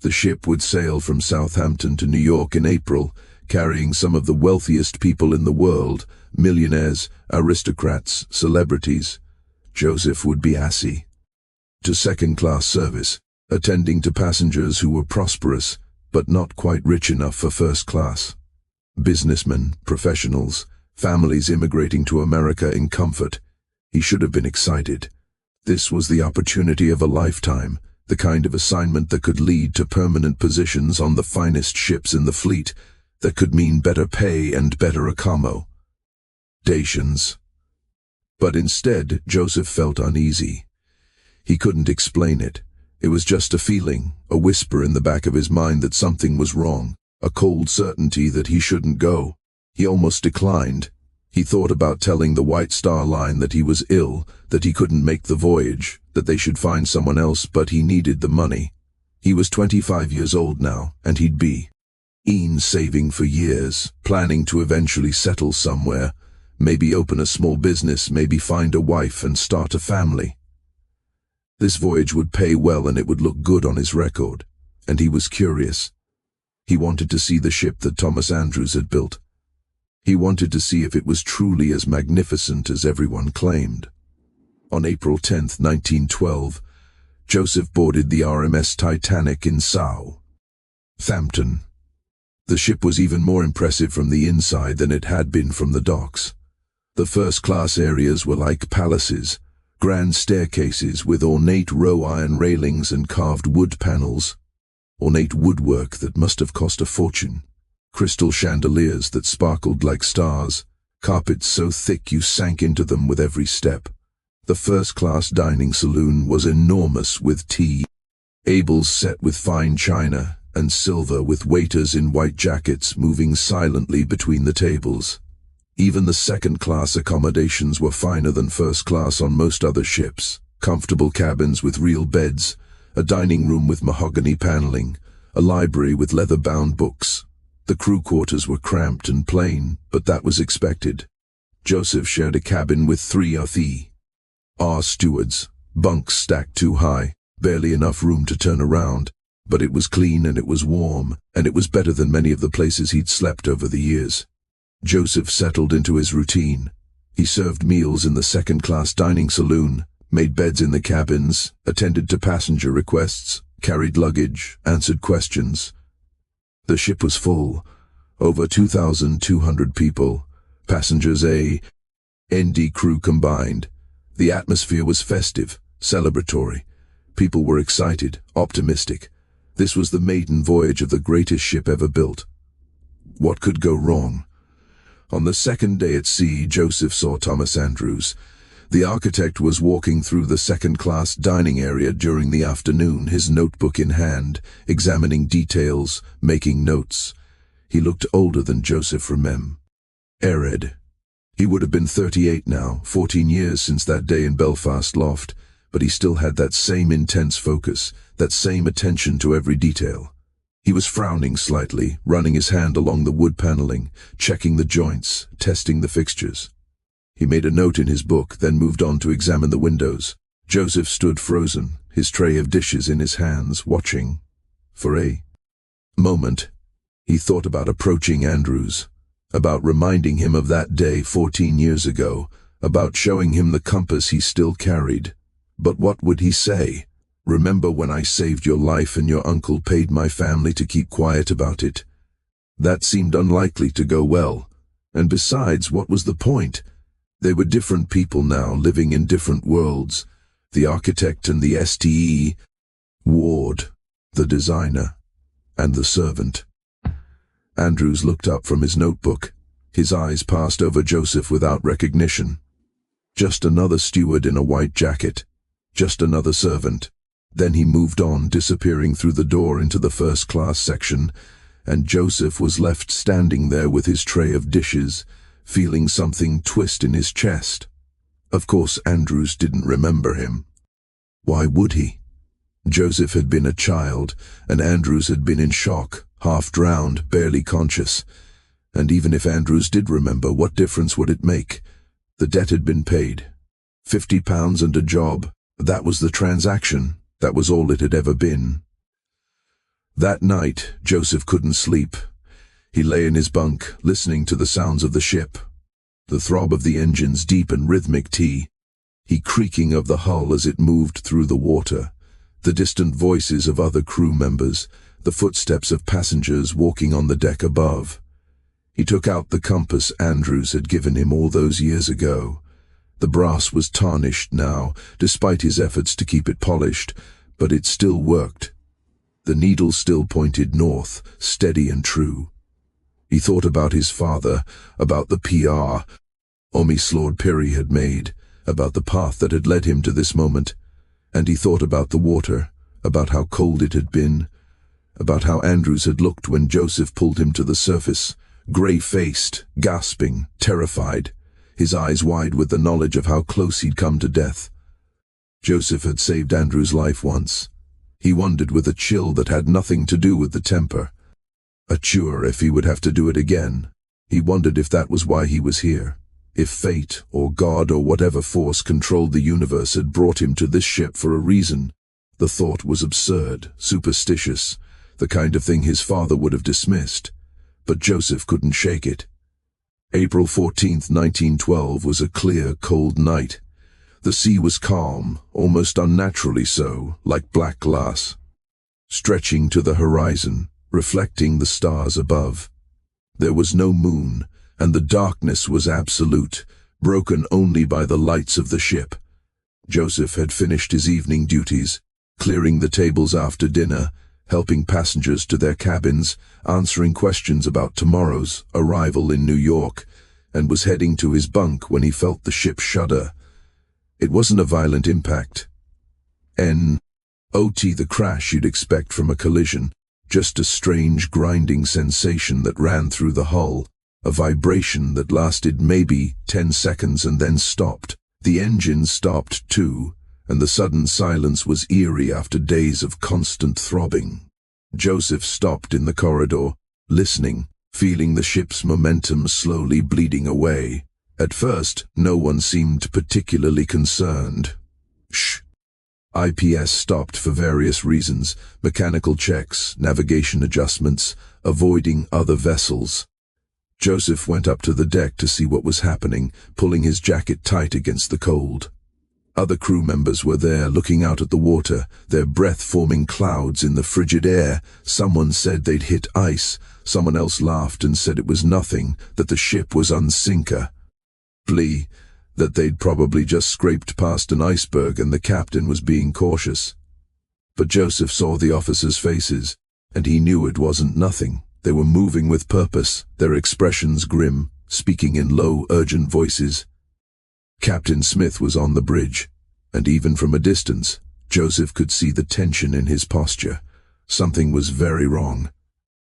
The ship would sail from Southampton to New York in April, carrying some of the wealthiest people in the world, millionaires, aristocrats, celebrities. Joseph would be assigned to second-class service, attending to passengers who were prosperous, but not quite rich enough for first class. Businessmen, professionals, families immigrating to America in comfort. He should have been excited. This was the opportunity of a lifetime, the kind of assignment that could lead to permanent positions on the finest ships in the fleet, that could mean better pay and better accommodations. But instead, Joseph felt uneasy. He couldn't explain it. It was just a feeling, a whisper in the back of his mind that something was wrong, a cold certainty that he shouldn't go. He almost declined. He thought about telling the White Star Line that he was ill, that he couldn't make the voyage, that they should find someone else, but he needed the money. He was 25 years old now, and he'd been saving for years, planning to eventually settle somewhere, maybe open a small business, maybe find a wife and start a family. This voyage would pay well and it would look good on his record, and he was curious. He wanted to see the ship that Thomas Andrews had built. He wanted to see if it was truly as magnificent as everyone claimed. On April 10, 1912, Joseph boarded the RMS Titanic in Southampton. The ship was even more impressive from the inside than it had been from the docks. The first-class areas were like palaces, grand staircases with ornate row-iron railings and carved wood panels, ornate woodwork that must have cost a fortune, crystal chandeliers that sparkled like stars, carpets so thick you sank into them with every step. The first-class dining saloon was enormous, with tea tables set with fine china and silver, with waiters in white jackets moving silently between the tables. Even the second-class accommodations were finer than first class on most other ships. Comfortable cabins with real beds, a dining room with mahogany paneling, a library with leather-bound books. The crew quarters were cramped and plain, but that was expected. Joseph shared a cabin with 3 stewards, bunks stacked too high, barely enough room to turn around, but it was clean and it was warm, and it was better than many of the places he'd slept over the years. Joseph settled into his routine. He served meals in the second-class dining saloon, made beds in the cabins, attended to passenger requests, carried luggage, answered questions. The ship was full, over 2,200 people, passengers and crew combined. The atmosphere was festive, celebratory. People were excited, optimistic. This was the maiden voyage of the greatest ship ever built. What could go wrong? On the second day at sea, Joseph saw Thomas Andrews. The architect was walking through the second-class dining area during the afternoon, his notebook in hand, examining details, making notes. He looked older than Joseph remembered. He would have been 38 now, 14 years since that day in Belfast Lough, but he still had that same intense focus, that same attention to every detail. He was frowning slightly, running his hand along the wood paneling, checking the joints, testing the fixtures. He made a note in his book, then moved on to examine the windows. Joseph stood frozen, his tray of dishes in his hands, watching. For a moment, he thought about approaching Andrews, about reminding him of that day 14 years ago, about showing him the compass he still carried. But what would he say? "Remember when I saved your life and your uncle paid my family to keep quiet about it?" That seemed unlikely to go well. And besides, what was the point? They were different people now, living in different worlds. The architect and the steward, the designer, and the servant. Andrews looked up from his notebook. His eyes passed over Joseph without recognition. Just another steward in a white jacket. Just another servant. Then he moved on, disappearing through the door into the first-class section, and Joseph was left standing there with his tray of dishes, feeling something twist in his chest. Of course, Andrews didn't remember him. Why would he? Joseph had been a child, and Andrews had been in shock, half drowned, barely conscious. And even if Andrews did remember, what difference would it make? The debt had been paid. £50 and a job. That was the transaction. That was all it had ever been. That night, Joseph couldn't sleep. He lay in his bunk, listening to the sounds of the ship. The throb of the engine's deep and rhythmic the creaking of the hull as it moved through the water, the distant voices of other crew members, the footsteps of passengers walking on the deck above. He took out the compass Andrews had given him all those years ago. The brass was tarnished now, despite his efforts to keep it polished, but it still worked. The needle still pointed north, steady and true. He thought about his father, about the Lord Perry had made, about the path that had led him to this moment, and he thought about the water, about how cold it had been, about how Andrews had looked when Joseph pulled him to the surface, grey-faced, gasping, terrified, his eyes wide with the knowledge of how close he'd come to death. Joseph had saved Andrew's life once. He wondered with a chill that had nothing to do with the temper. Sure if he would have to do it again. He wondered if that was why he was here. If fate, or God, or whatever force controlled the universe had brought him to this ship for a reason. The thought was absurd, superstitious, the kind of thing his father would have dismissed. But Joseph couldn't shake it. April 14th, 1912 was a clear, cold night. The sea was calm, almost unnaturally so, like black glass. Stretching to the horizon, reflecting the stars above. There was no moon, and the darkness was absolute, broken only by the lights of the ship. Joseph had finished his evening duties, clearing the tables after dinner, helping passengers to their cabins, answering questions about tomorrow's arrival in New York, and was heading to his bunk when he felt the ship shudder. It wasn't a violent impact. Not the crash you'd expect from a collision, just a strange grinding sensation that ran through the hull, a vibration that lasted maybe 10 seconds and then stopped. The engine stopped too, and the sudden silence was eerie after days of constant throbbing. Joseph stopped in the corridor, listening, feeling the ship's momentum slowly bleeding away. At first, no one seemed particularly concerned. IPS stopped for various reasons: mechanical checks, navigation adjustments, avoiding other vessels. Joseph went up to the deck to see what was happening, pulling his jacket tight against the cold. Other crew members were there, looking out at the water, their breath forming clouds in the frigid air. Someone said they'd hit ice, someone else laughed and said it was nothing, that the ship was unsinker. That they'd probably just scraped past an iceberg and the captain was being cautious. But Joseph saw the officers' faces, and he knew it wasn't nothing. They were moving with purpose, their expressions grim, speaking in low, urgent voices. Captain Smith was on the bridge, and even from a distance, Joseph could see the tension in his posture. Something was very wrong.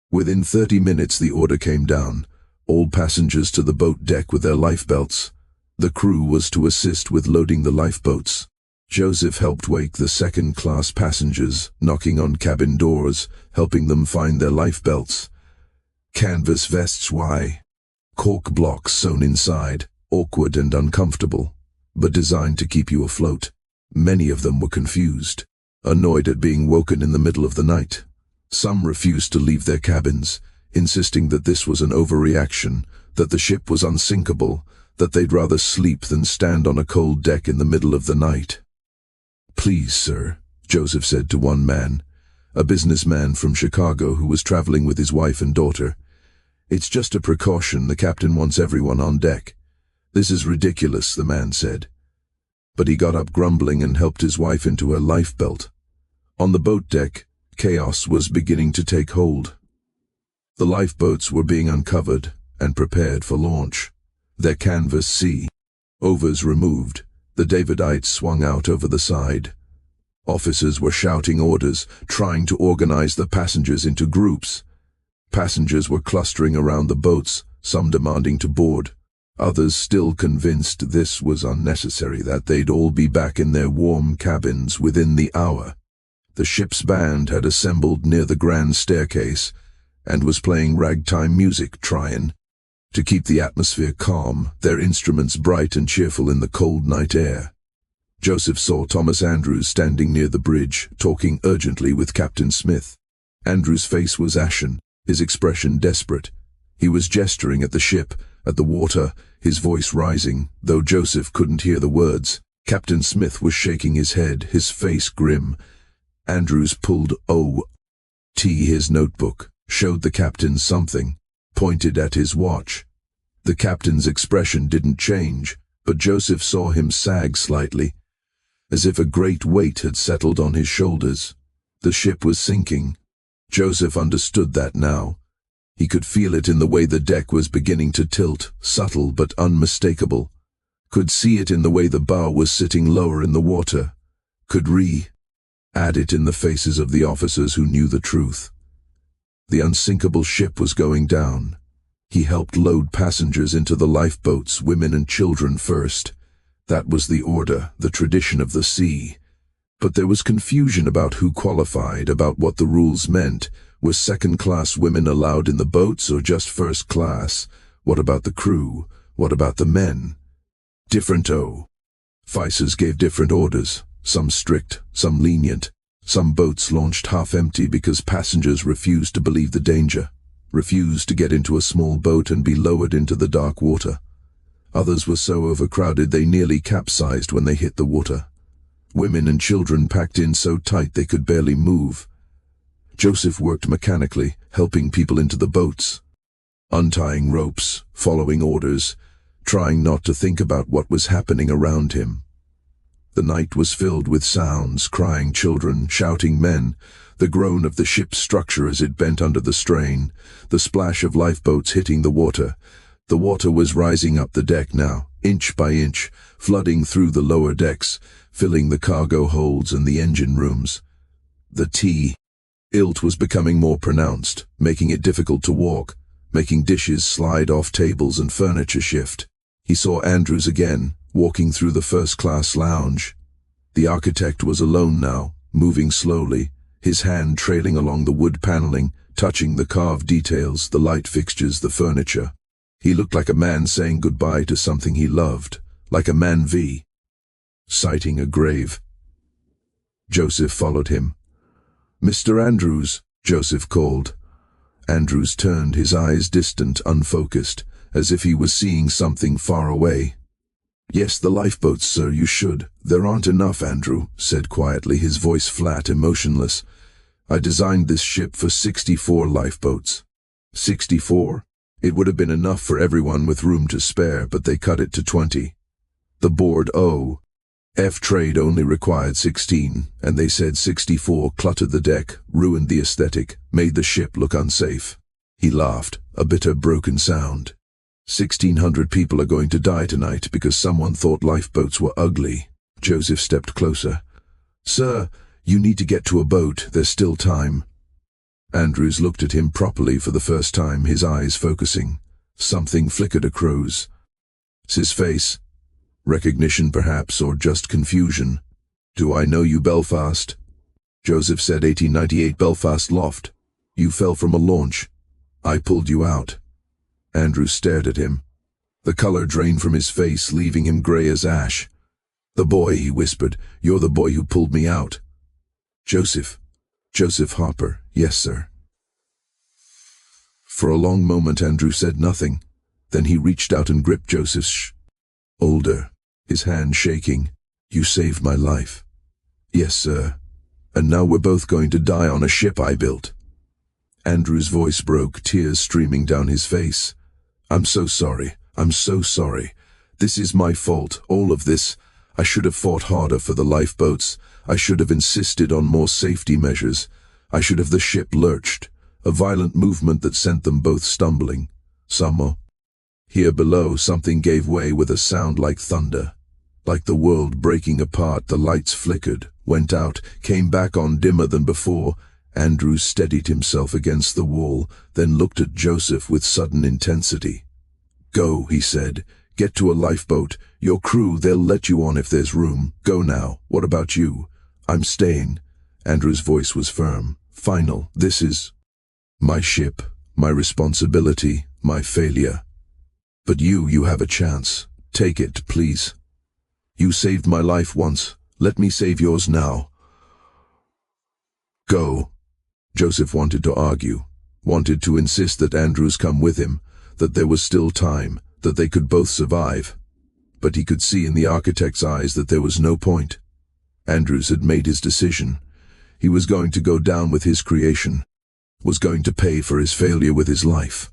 Within 30 minutes the order came down: all passengers to the boat deck with their lifebelts. The crew was to assist with loading the lifeboats. Joseph helped wake the second-class passengers, knocking on cabin doors, helping them find their lifebelts. Canvas vests, cork blocks sewn inside, awkward and uncomfortable, but designed to keep you afloat. Many of them were confused, annoyed at being woken in the middle of the night. Some refused to leave their cabins, insisting that this was an overreaction, that the ship was unsinkable, that they'd rather sleep than stand on a cold deck in the middle of the night. "Please, sir," Joseph said to one man, a businessman from Chicago who was traveling with his wife and daughter. "It's just a precaution. The captain wants everyone on deck." "This is ridiculous," the man said. But he got up grumbling and helped his wife into her lifebelt. On the boat deck, chaos was beginning to take hold. The lifeboats were being uncovered and prepared for launch. Their canvas overs removed, the Davidites swung out over the side. Officers were shouting orders, trying to organize the passengers into groups. Passengers were clustering around the boats, some demanding to board, others still convinced this was unnecessary, that they'd all be back in their warm cabins within the hour. The ship's band had assembled near the grand staircase and was playing ragtime music, trying to keep the atmosphere calm, their instruments bright and cheerful in the cold night air. Joseph saw Thomas Andrews standing near the bridge, talking urgently with Captain Smith. Andrews' face was ashen, his expression desperate. He was gesturing at the ship, at the water, his voice rising, though Joseph couldn't hear the words. Captain Smith was shaking his head, his face grim. Andrews pulled his notebook, showed the captain something, pointed at his watch. The captain's expression didn't change, but Joseph saw him sag slightly, as if a great weight had settled on his shoulders. The ship was sinking. Joseph understood that now. He could feel it in the way the deck was beginning to tilt, subtle but unmistakable. Could see it in the way the bow was sitting lower in the water. Could add it in the faces of the officers who knew the truth. The unsinkable ship was going down. He helped load passengers into the lifeboats, women and children first. That was the order, the tradition of the sea. But there was confusion about who qualified, about what the rules meant. Were second-class women allowed in the boats or just first class? What about the crew? What about the men? Different officers gave different orders, some strict, some lenient. Some boats launched half-empty because passengers refused to believe the danger, refused to get into a small boat and be lowered into the dark water. Others were so overcrowded they nearly capsized when they hit the water. Women and children packed in so tight they could barely move. Joseph worked mechanically, helping people into the boats, untying ropes, following orders, trying not to think about what was happening around him. The night was filled with sounds, crying children, shouting men, the groan of the ship's structure as it bent under the strain, the splash of lifeboats hitting the water. The water was rising up the deck now, inch by inch, flooding through the lower decks, filling the cargo holds and the engine rooms. The ilt was becoming more pronounced, making it difficult to walk, making dishes slide off tables and furniture shift. He saw Andrews again, walking through the first-class lounge. The architect was alone now, moving slowly, his hand trailing along the wood paneling, touching the carved details, the light fixtures, the furniture. He looked like a man saying goodbye to something he loved, like a man sighting a grave. Joseph followed him. "Mr. Andrews," Joseph called. Andrews turned, his eyes distant, unfocused, as if he was seeing something far away. "Yes, the lifeboats, sir, you should. There aren't enough," Andrew said quietly, his voice flat, emotionless. "I designed this ship for 64 lifeboats." 64? It would have been enough for everyone with room to spare, but they cut it to 20. The board F trade only required 16, and they said 64 cluttered the deck, ruined the aesthetic, made the ship look unsafe. He laughed, a bitter, broken sound. 1,600 people are going to die tonight because someone thought lifeboats were ugly. Joseph stepped closer. "Sir, you need to get to a boat. There's still time." Andrews looked at him properly for the first time, his eyes focusing. Something flickered across his face. Recognition, perhaps, or just confusion. "Do I know you, Belfast?" Joseph said. 1898 Belfast Lough. "You fell from a launch. I pulled you out." Andrews stared at him. The color drained from his face, leaving him gray as ash. "The boy," he whispered. "You're the boy who pulled me out." "Joseph Harper." "Yes, sir." For a long moment Andrew said nothing. Then he reached out and gripped Joseph's shoulder, his hand shaking. "You saved my life." "Yes, sir. And now we're both going to die on a ship I built." Andrew's voice broke, tears streaming down his face. "I'm so sorry. I'm so sorry. This is my fault, all of this. I should have fought harder for the lifeboats. I should have insisted on more safety measures. I should have." The ship lurched, a violent movement that sent them both stumbling. Here below, something gave way with a sound like thunder. Like the world breaking apart, the lights flickered, went out, came back on dimmer than before. Andrews steadied himself against the wall, then looked at Joseph with sudden intensity. "Go," he said. "Get to a lifeboat. Your crew, they'll let you on if there's room. Go now. What about you?" "I'm staying." Andrew's voice was firm, final. "This is my ship, my responsibility, my failure. But you have a chance. Take it, please. You saved my life once. Let me save yours now. Go." Joseph wanted to argue, wanted to insist that Andrews come with him, that there was still time, that they could both survive. But he could see in the architect's eyes that there was no point. Andrews had made his decision. He was going to go down with his creation, was going to pay for his failure with his life.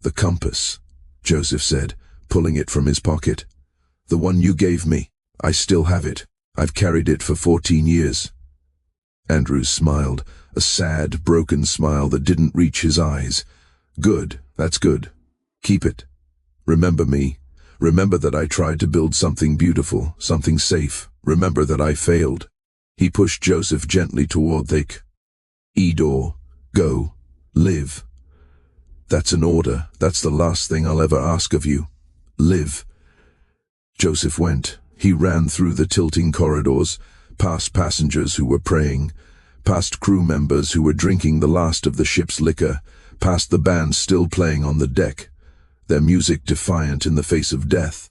"The compass," Joseph said, pulling it from his pocket. "The one you gave me. I still have it. I've carried it for 14 years. Andrews smiled, a sad, broken smile that didn't reach his eyes. "Good, that's good. Keep it. Remember me. Remember that I tried to build something beautiful, something safe. Remember that I failed." He pushed Joseph gently toward the door. "Go. Live. That's an order. That's the last thing I'll ever ask of you. Live." Joseph went. He ran through the tilting corridors, past passengers who were praying, past crew members who were drinking the last of the ship's liquor, past the band still playing on the deck, their music defiant in the face of death.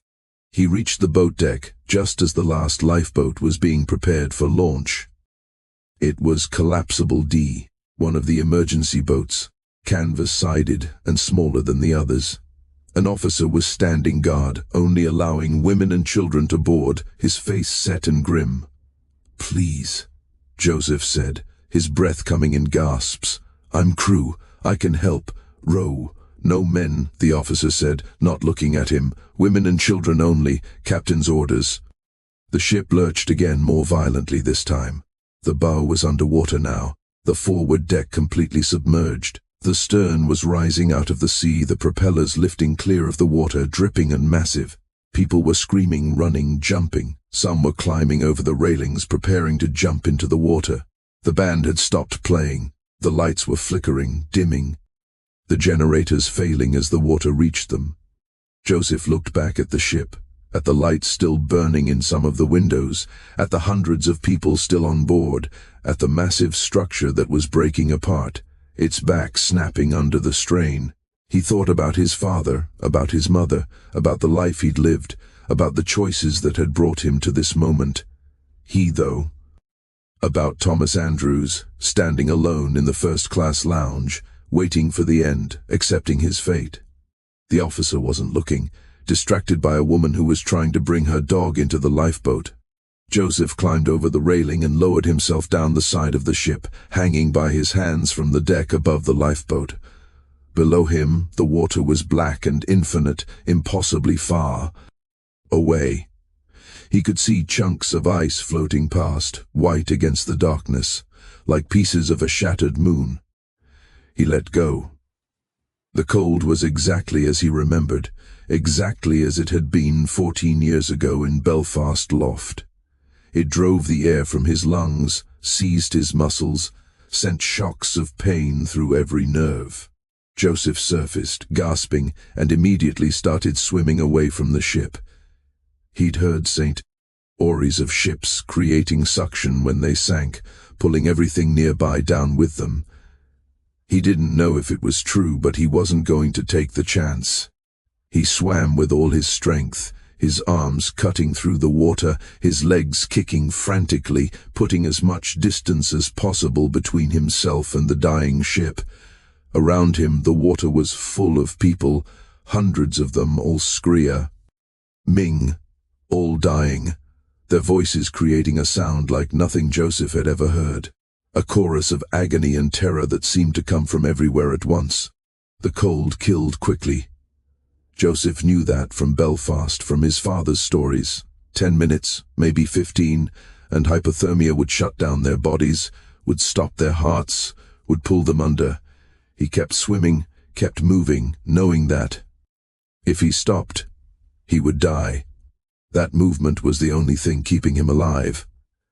He reached the boat deck just as the last lifeboat was being prepared for launch. It was Collapsible D, one of the emergency boats, canvas-sided and smaller than the others. An officer was standing guard, only allowing women and children to board, his face set and grim. "Please," Joseph said, his breath coming in gasps. "I'm crew. I can help. Row." "No men," the officer said, not looking at him. "Women and children only. Captain's orders." The ship lurched again, more violently this time. The bow was underwater now, the forward deck completely submerged. The stern was rising out of the sea, the propellers lifting clear of the water, dripping and massive. People were screaming, running, jumping. Some were climbing over the railings, preparing to jump into the water. The band had stopped playing. The lights were flickering, dimming, the generators failing as the water reached them. Joseph looked back at the ship, at the lights still burning in some of the windows, at the hundreds of people still on board, at the massive structure that was breaking apart, its back snapping under the strain. He thought about his father, about his mother, about the life he'd lived, about the choices that had brought him to this moment. About Thomas Andrews, standing alone in the first-class lounge, waiting for the end, accepting his fate. The officer wasn't looking, distracted by a woman who was trying to bring her dog into the lifeboat. Joseph climbed over the railing and lowered himself down the side of the ship, hanging by his hands from the deck above the lifeboat. Below him, the water was black and infinite, impossibly far away. He could see chunks of ice floating past, white against the darkness, like pieces of a shattered moon. He let go. The cold was exactly as he remembered, exactly as it had been 14 years ago in Belfast Lough. It drove the air from his lungs, seized his muscles, sent shocks of pain through every nerve. Joseph surfaced, gasping, and immediately started swimming away from the ship. He'd heard stories of ships creating suction when they sank, pulling everything nearby down with them. He didn't know if it was true, but he wasn't going to take the chance. He swam with all his strength, his arms cutting through the water, his legs kicking frantically, putting as much distance as possible between himself and the dying ship. Around him, the water was full of people, hundreds of them, all screaming, all dying, their voices creating a sound like nothing Joseph had ever heard. A chorus of agony and terror that seemed to come from everywhere at once. The cold killed quickly. Joseph knew that from Belfast, from his father's stories. 10 minutes, maybe 15, and hypothermia would shut down their bodies, would stop their hearts, would pull them under. He kept swimming, kept moving, knowing that if he stopped, he would die. That movement was the only thing keeping him alive.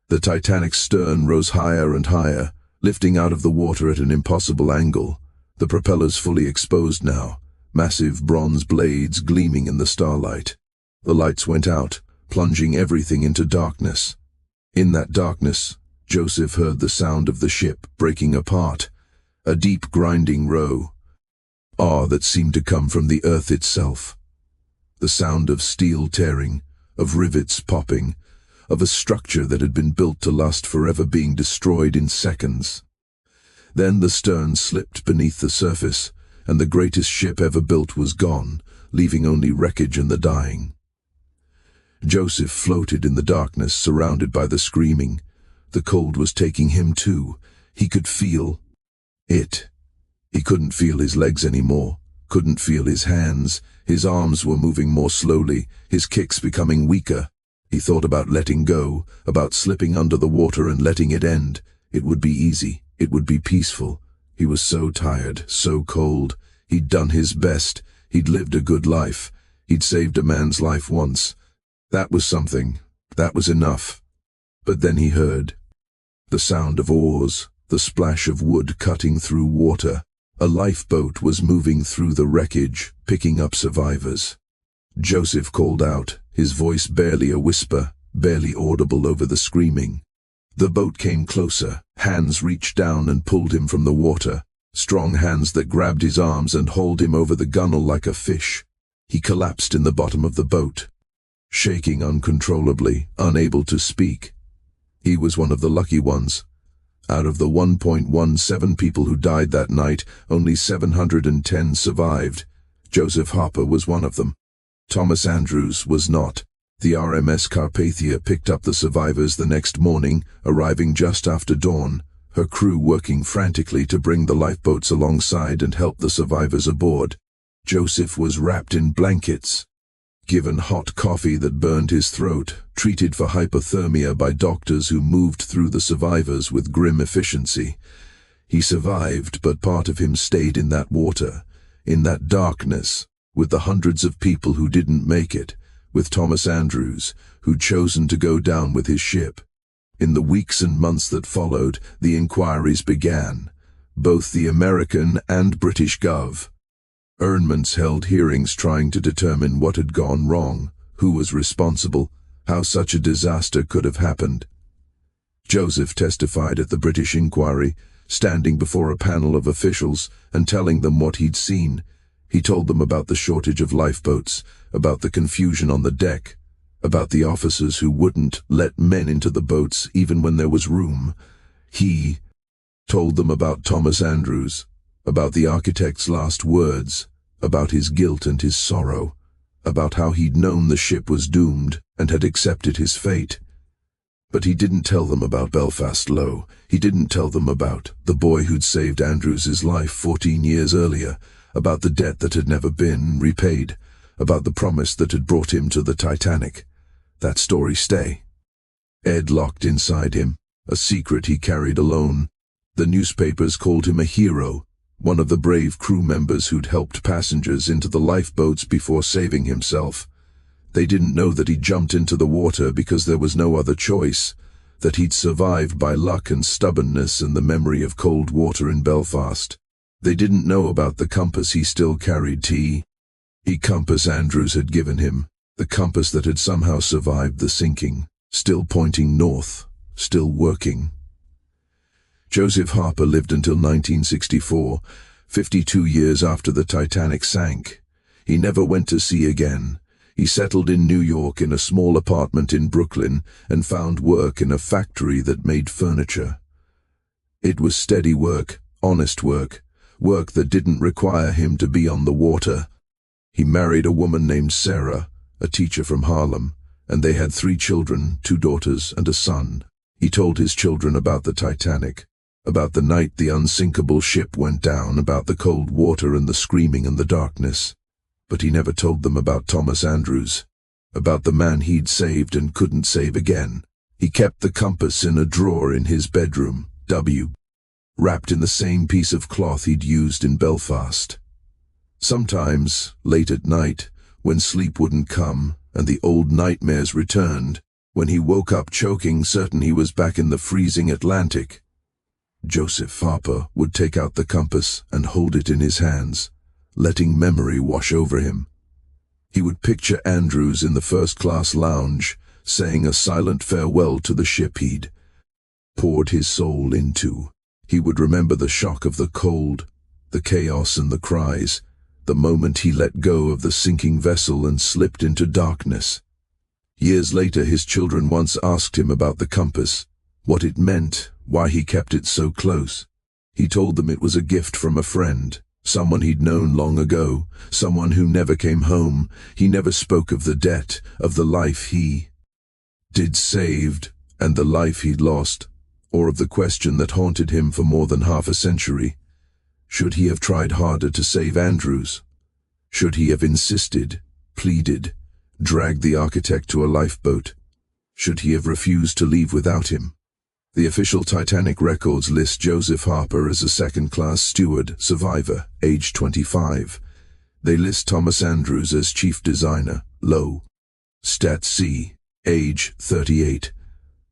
The Titanic's stern rose higher and higher, lifting out of the water at an impossible angle, the propellers fully exposed now, massive bronze blades gleaming in the starlight. The lights went out, plunging everything into darkness. In that darkness, Joseph heard the sound of the ship breaking apart, a deep grinding roar that seemed to come from the earth itself. The sound of steel tearing, of rivets popping, of a structure that had been built to last forever being destroyed in seconds. Then the stern slipped beneath the surface, and the greatest ship ever built was gone, leaving only wreckage and the dying. Joseph floated in the darkness, surrounded by the screaming. The cold was taking him too. He could feel it. He couldn't feel his legs anymore, couldn't feel his hands. His arms were moving more slowly, his kicks becoming weaker. He thought about letting go, about slipping under the water and letting it end. It would be easy, it would be peaceful. He was so tired, so cold. He'd done his best, he'd lived a good life. He'd saved a man's life once. That was something, that was enough. But then he heard the sound of oars, the splash of wood cutting through water. A lifeboat was moving through the wreckage, picking up survivors. Joseph called out, his voice barely a whisper, barely audible over the screaming. The boat came closer. Hands reached down and pulled him from the water, strong hands that grabbed his arms and hauled him over the gunwale like a fish. He collapsed in the bottom of the boat, shaking uncontrollably, unable to speak. He was one of the lucky ones. Out of the 1.17 people who died that night, only 710 survived. Joseph Harper was one of them. Thomas Andrews was not. The RMS Carpathia picked up the survivors the next morning, arriving just after dawn. her crew working frantically to bring the lifeboats alongside and help the survivors aboard. Joseph was wrapped in blankets, given hot coffee that burned his throat, treated for hypothermia by doctors who moved through the survivors with grim efficiency. He survived, but part of him stayed in that water, in that darkness, with the hundreds of people who didn't make it, with Thomas Andrews, who'd chosen to go down with his ship. In the weeks and months that followed, the inquiries began, both the American and British Gov. Governments held hearings trying to determine what had gone wrong, who was responsible, how such a disaster could have happened. Joseph testified at the British inquiry, standing before a panel of officials and telling them what he'd seen. He told them about the shortage of lifeboats, about the confusion on the deck, about the officers who wouldn't let men into the boats even when there was room. He told them about Thomas Andrews, about the architect's last words, about his guilt and his sorrow, about how he'd known the ship was doomed and had accepted his fate. But he didn't tell them about Belfast Lough. He didn't tell them about the boy who'd saved Andrews' life 14 years earlier, about the debt that had never been repaid, about the promise that had brought him to the Titanic. That story stay. Ed locked inside him, a secret he carried alone. The newspapers called him a hero, one of the brave crew members who'd helped passengers into the lifeboats before saving himself. They didn't know that he jumped into the water because there was no other choice, that he'd survived by luck and stubbornness and the memory of cold water in Belfast. They didn't know about the compass he still carried. The compass Andrews had given him, the compass that had somehow survived the sinking, still pointing north, still working. Joseph Harper lived until 1964, 52 years after the Titanic sank. He never went to sea again. He settled in New York in a small apartment in Brooklyn and found work in a factory that made furniture. It was steady work, honest work, work that didn't require him to be on the water. He married a woman named Sarah, a teacher from Harlem, and they had 3 children, 2 daughters and a son. He told his children about the Titanic, about the night the unsinkable ship went down, about the cold water and the screaming and the darkness. But he never told them about Thomas Andrews, about the man he'd saved and couldn't save again. He kept the compass in a drawer in his bedroom, wrapped in the same piece of cloth he'd used in Belfast. Sometimes, late at night, when sleep wouldn't come and the old nightmares returned, when he woke up choking, certain he was back in the freezing Atlantic, Joseph Harper would take out the compass and hold it in his hands, letting memory wash over him. He would picture Andrews in the first-class lounge, saying a silent farewell to the ship he'd poured his soul into. He would remember the shock of the cold, the chaos and the cries, the moment he let go of the sinking vessel and slipped into darkness. Years later, his children once asked him about the compass, what it meant, why he kept it so close. He told them it was a gift from a friend, someone he'd known long ago, someone who never came home. He never spoke of the debt, of the life he did saved, and the life he'd lost, or of the question that haunted him for more than half a century. Should he have tried harder to save Andrews? Should he have insisted, pleaded, dragged the architect to a lifeboat? Should he have refused to leave without him? The official Titanic records list Joseph Harper as a second-class steward, survivor, age 25. They list Thomas Andrews as chief designer, low, stat C, age 38.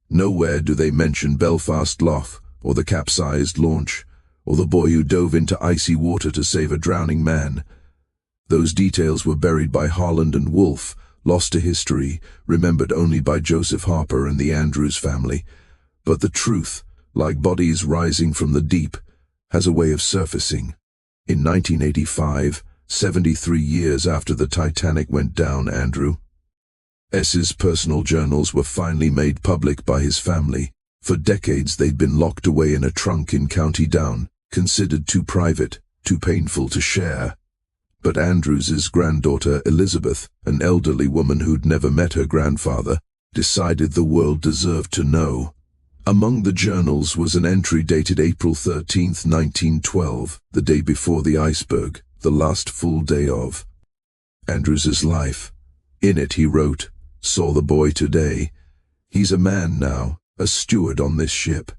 Nowhere do they mention Belfast Lough, or the capsized launch, or the boy who dove into icy water to save a drowning man. Those details were buried by Harland and Wolff, lost to history, remembered only by Joseph Harper and the Andrews family. But the truth, like bodies rising from the deep, has a way of surfacing. In 1985, 73 years after the Titanic went down, Andrew's personal journals were finally made public by his family. For decades they'd been locked away in a trunk in County Down, considered too private, too painful to share. But Andrews's granddaughter Elizabeth, an elderly woman who'd never met her grandfather, decided the world deserved to know. Among the journals was an entry dated April 13th, 1912, the day before the iceberg, the last full day of Andrews's life. In it he wrote, "Saw the boy today. He's a man now, a steward on this ship.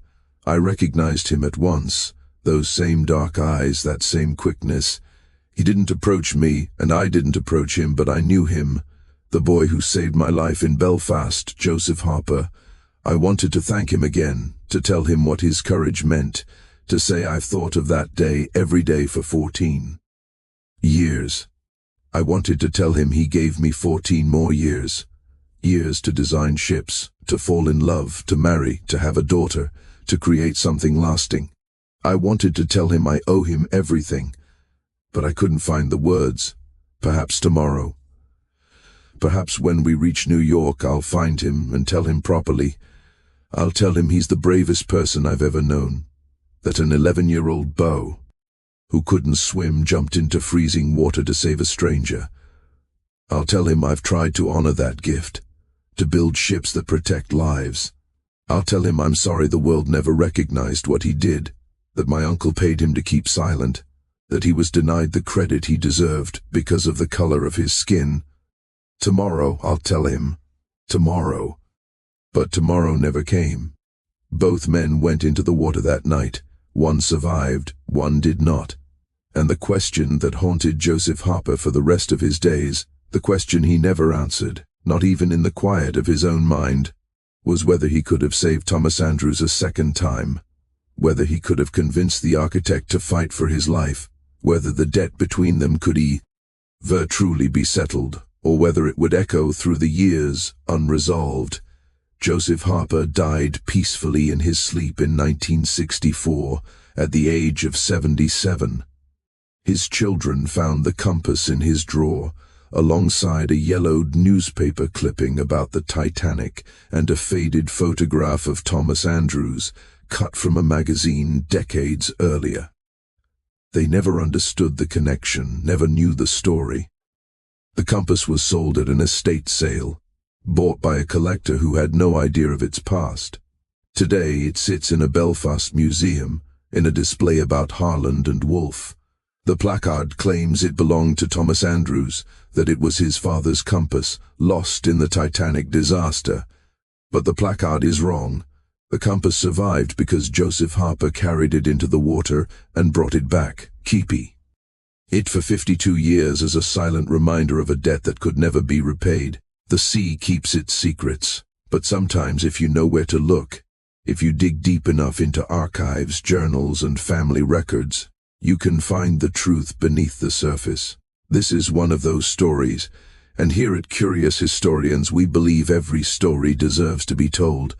I recognized him at once, those same dark eyes, that same quickness. He didn't approach me, and I didn't approach him, but I knew him. The boy who saved my life in Belfast, Joseph Harper. I wanted to thank him again, to tell him what his courage meant, to say I've thought of that day every day for 14 years. I wanted to tell him he gave me 14 more years. Years to design ships, to fall in love, to marry, to have a daughter, to create something lasting. I wanted to tell him I owe him everything, but I couldn't find the words. Perhaps tomorrow. Perhaps when we reach New York I'll find him and tell him properly. I'll tell him he's the bravest person I've ever known, that an 11-year-old beau who couldn't swim jumped into freezing water to save a stranger. I'll tell him I've tried to honor that gift, to build ships that protect lives. I'll tell him I'm sorry the world never recognized what he did, that my uncle paid him to keep silent, that he was denied the credit he deserved because of the color of his skin. Tomorrow I'll tell him. Tomorrow. But tomorrow never came. Both men went into the water that night. One survived, one did not. And the question that haunted Joseph Harper for the rest of his days, the question he never answered, not even in the quiet of his own mind, was whether he could have saved Thomas Andrews a second time, whether he could have convinced the architect to fight for his life, whether the debt between them could ever truly be settled, or whether it would echo through the years unresolved. Joseph Harper died peacefully in his sleep in 1964, at the age of 77. His children found the compass in his drawer, alongside a yellowed newspaper clipping about the Titanic and a faded photograph of Thomas Andrews, cut from a magazine decades earlier. They never understood the connection, never knew the story. The compass was sold at an estate sale, bought by a collector who had no idea of its past. Today it sits in a Belfast museum, in a display about Harland and Wolff. The placard claims it belonged to Thomas Andrews, that it was his father's compass, lost in the Titanic disaster. But the placard is wrong. The compass survived because Joseph Harper carried it into the water and brought it back, keepy. It for 52 years as a silent reminder of a debt that could never be repaid. The sea keeps its secrets, but sometimes if you know where to look, if you dig deep enough into archives, journals, and family records, you can find the truth beneath the surface. This is one of those stories, and here at Curious Historians we believe every story deserves to be told,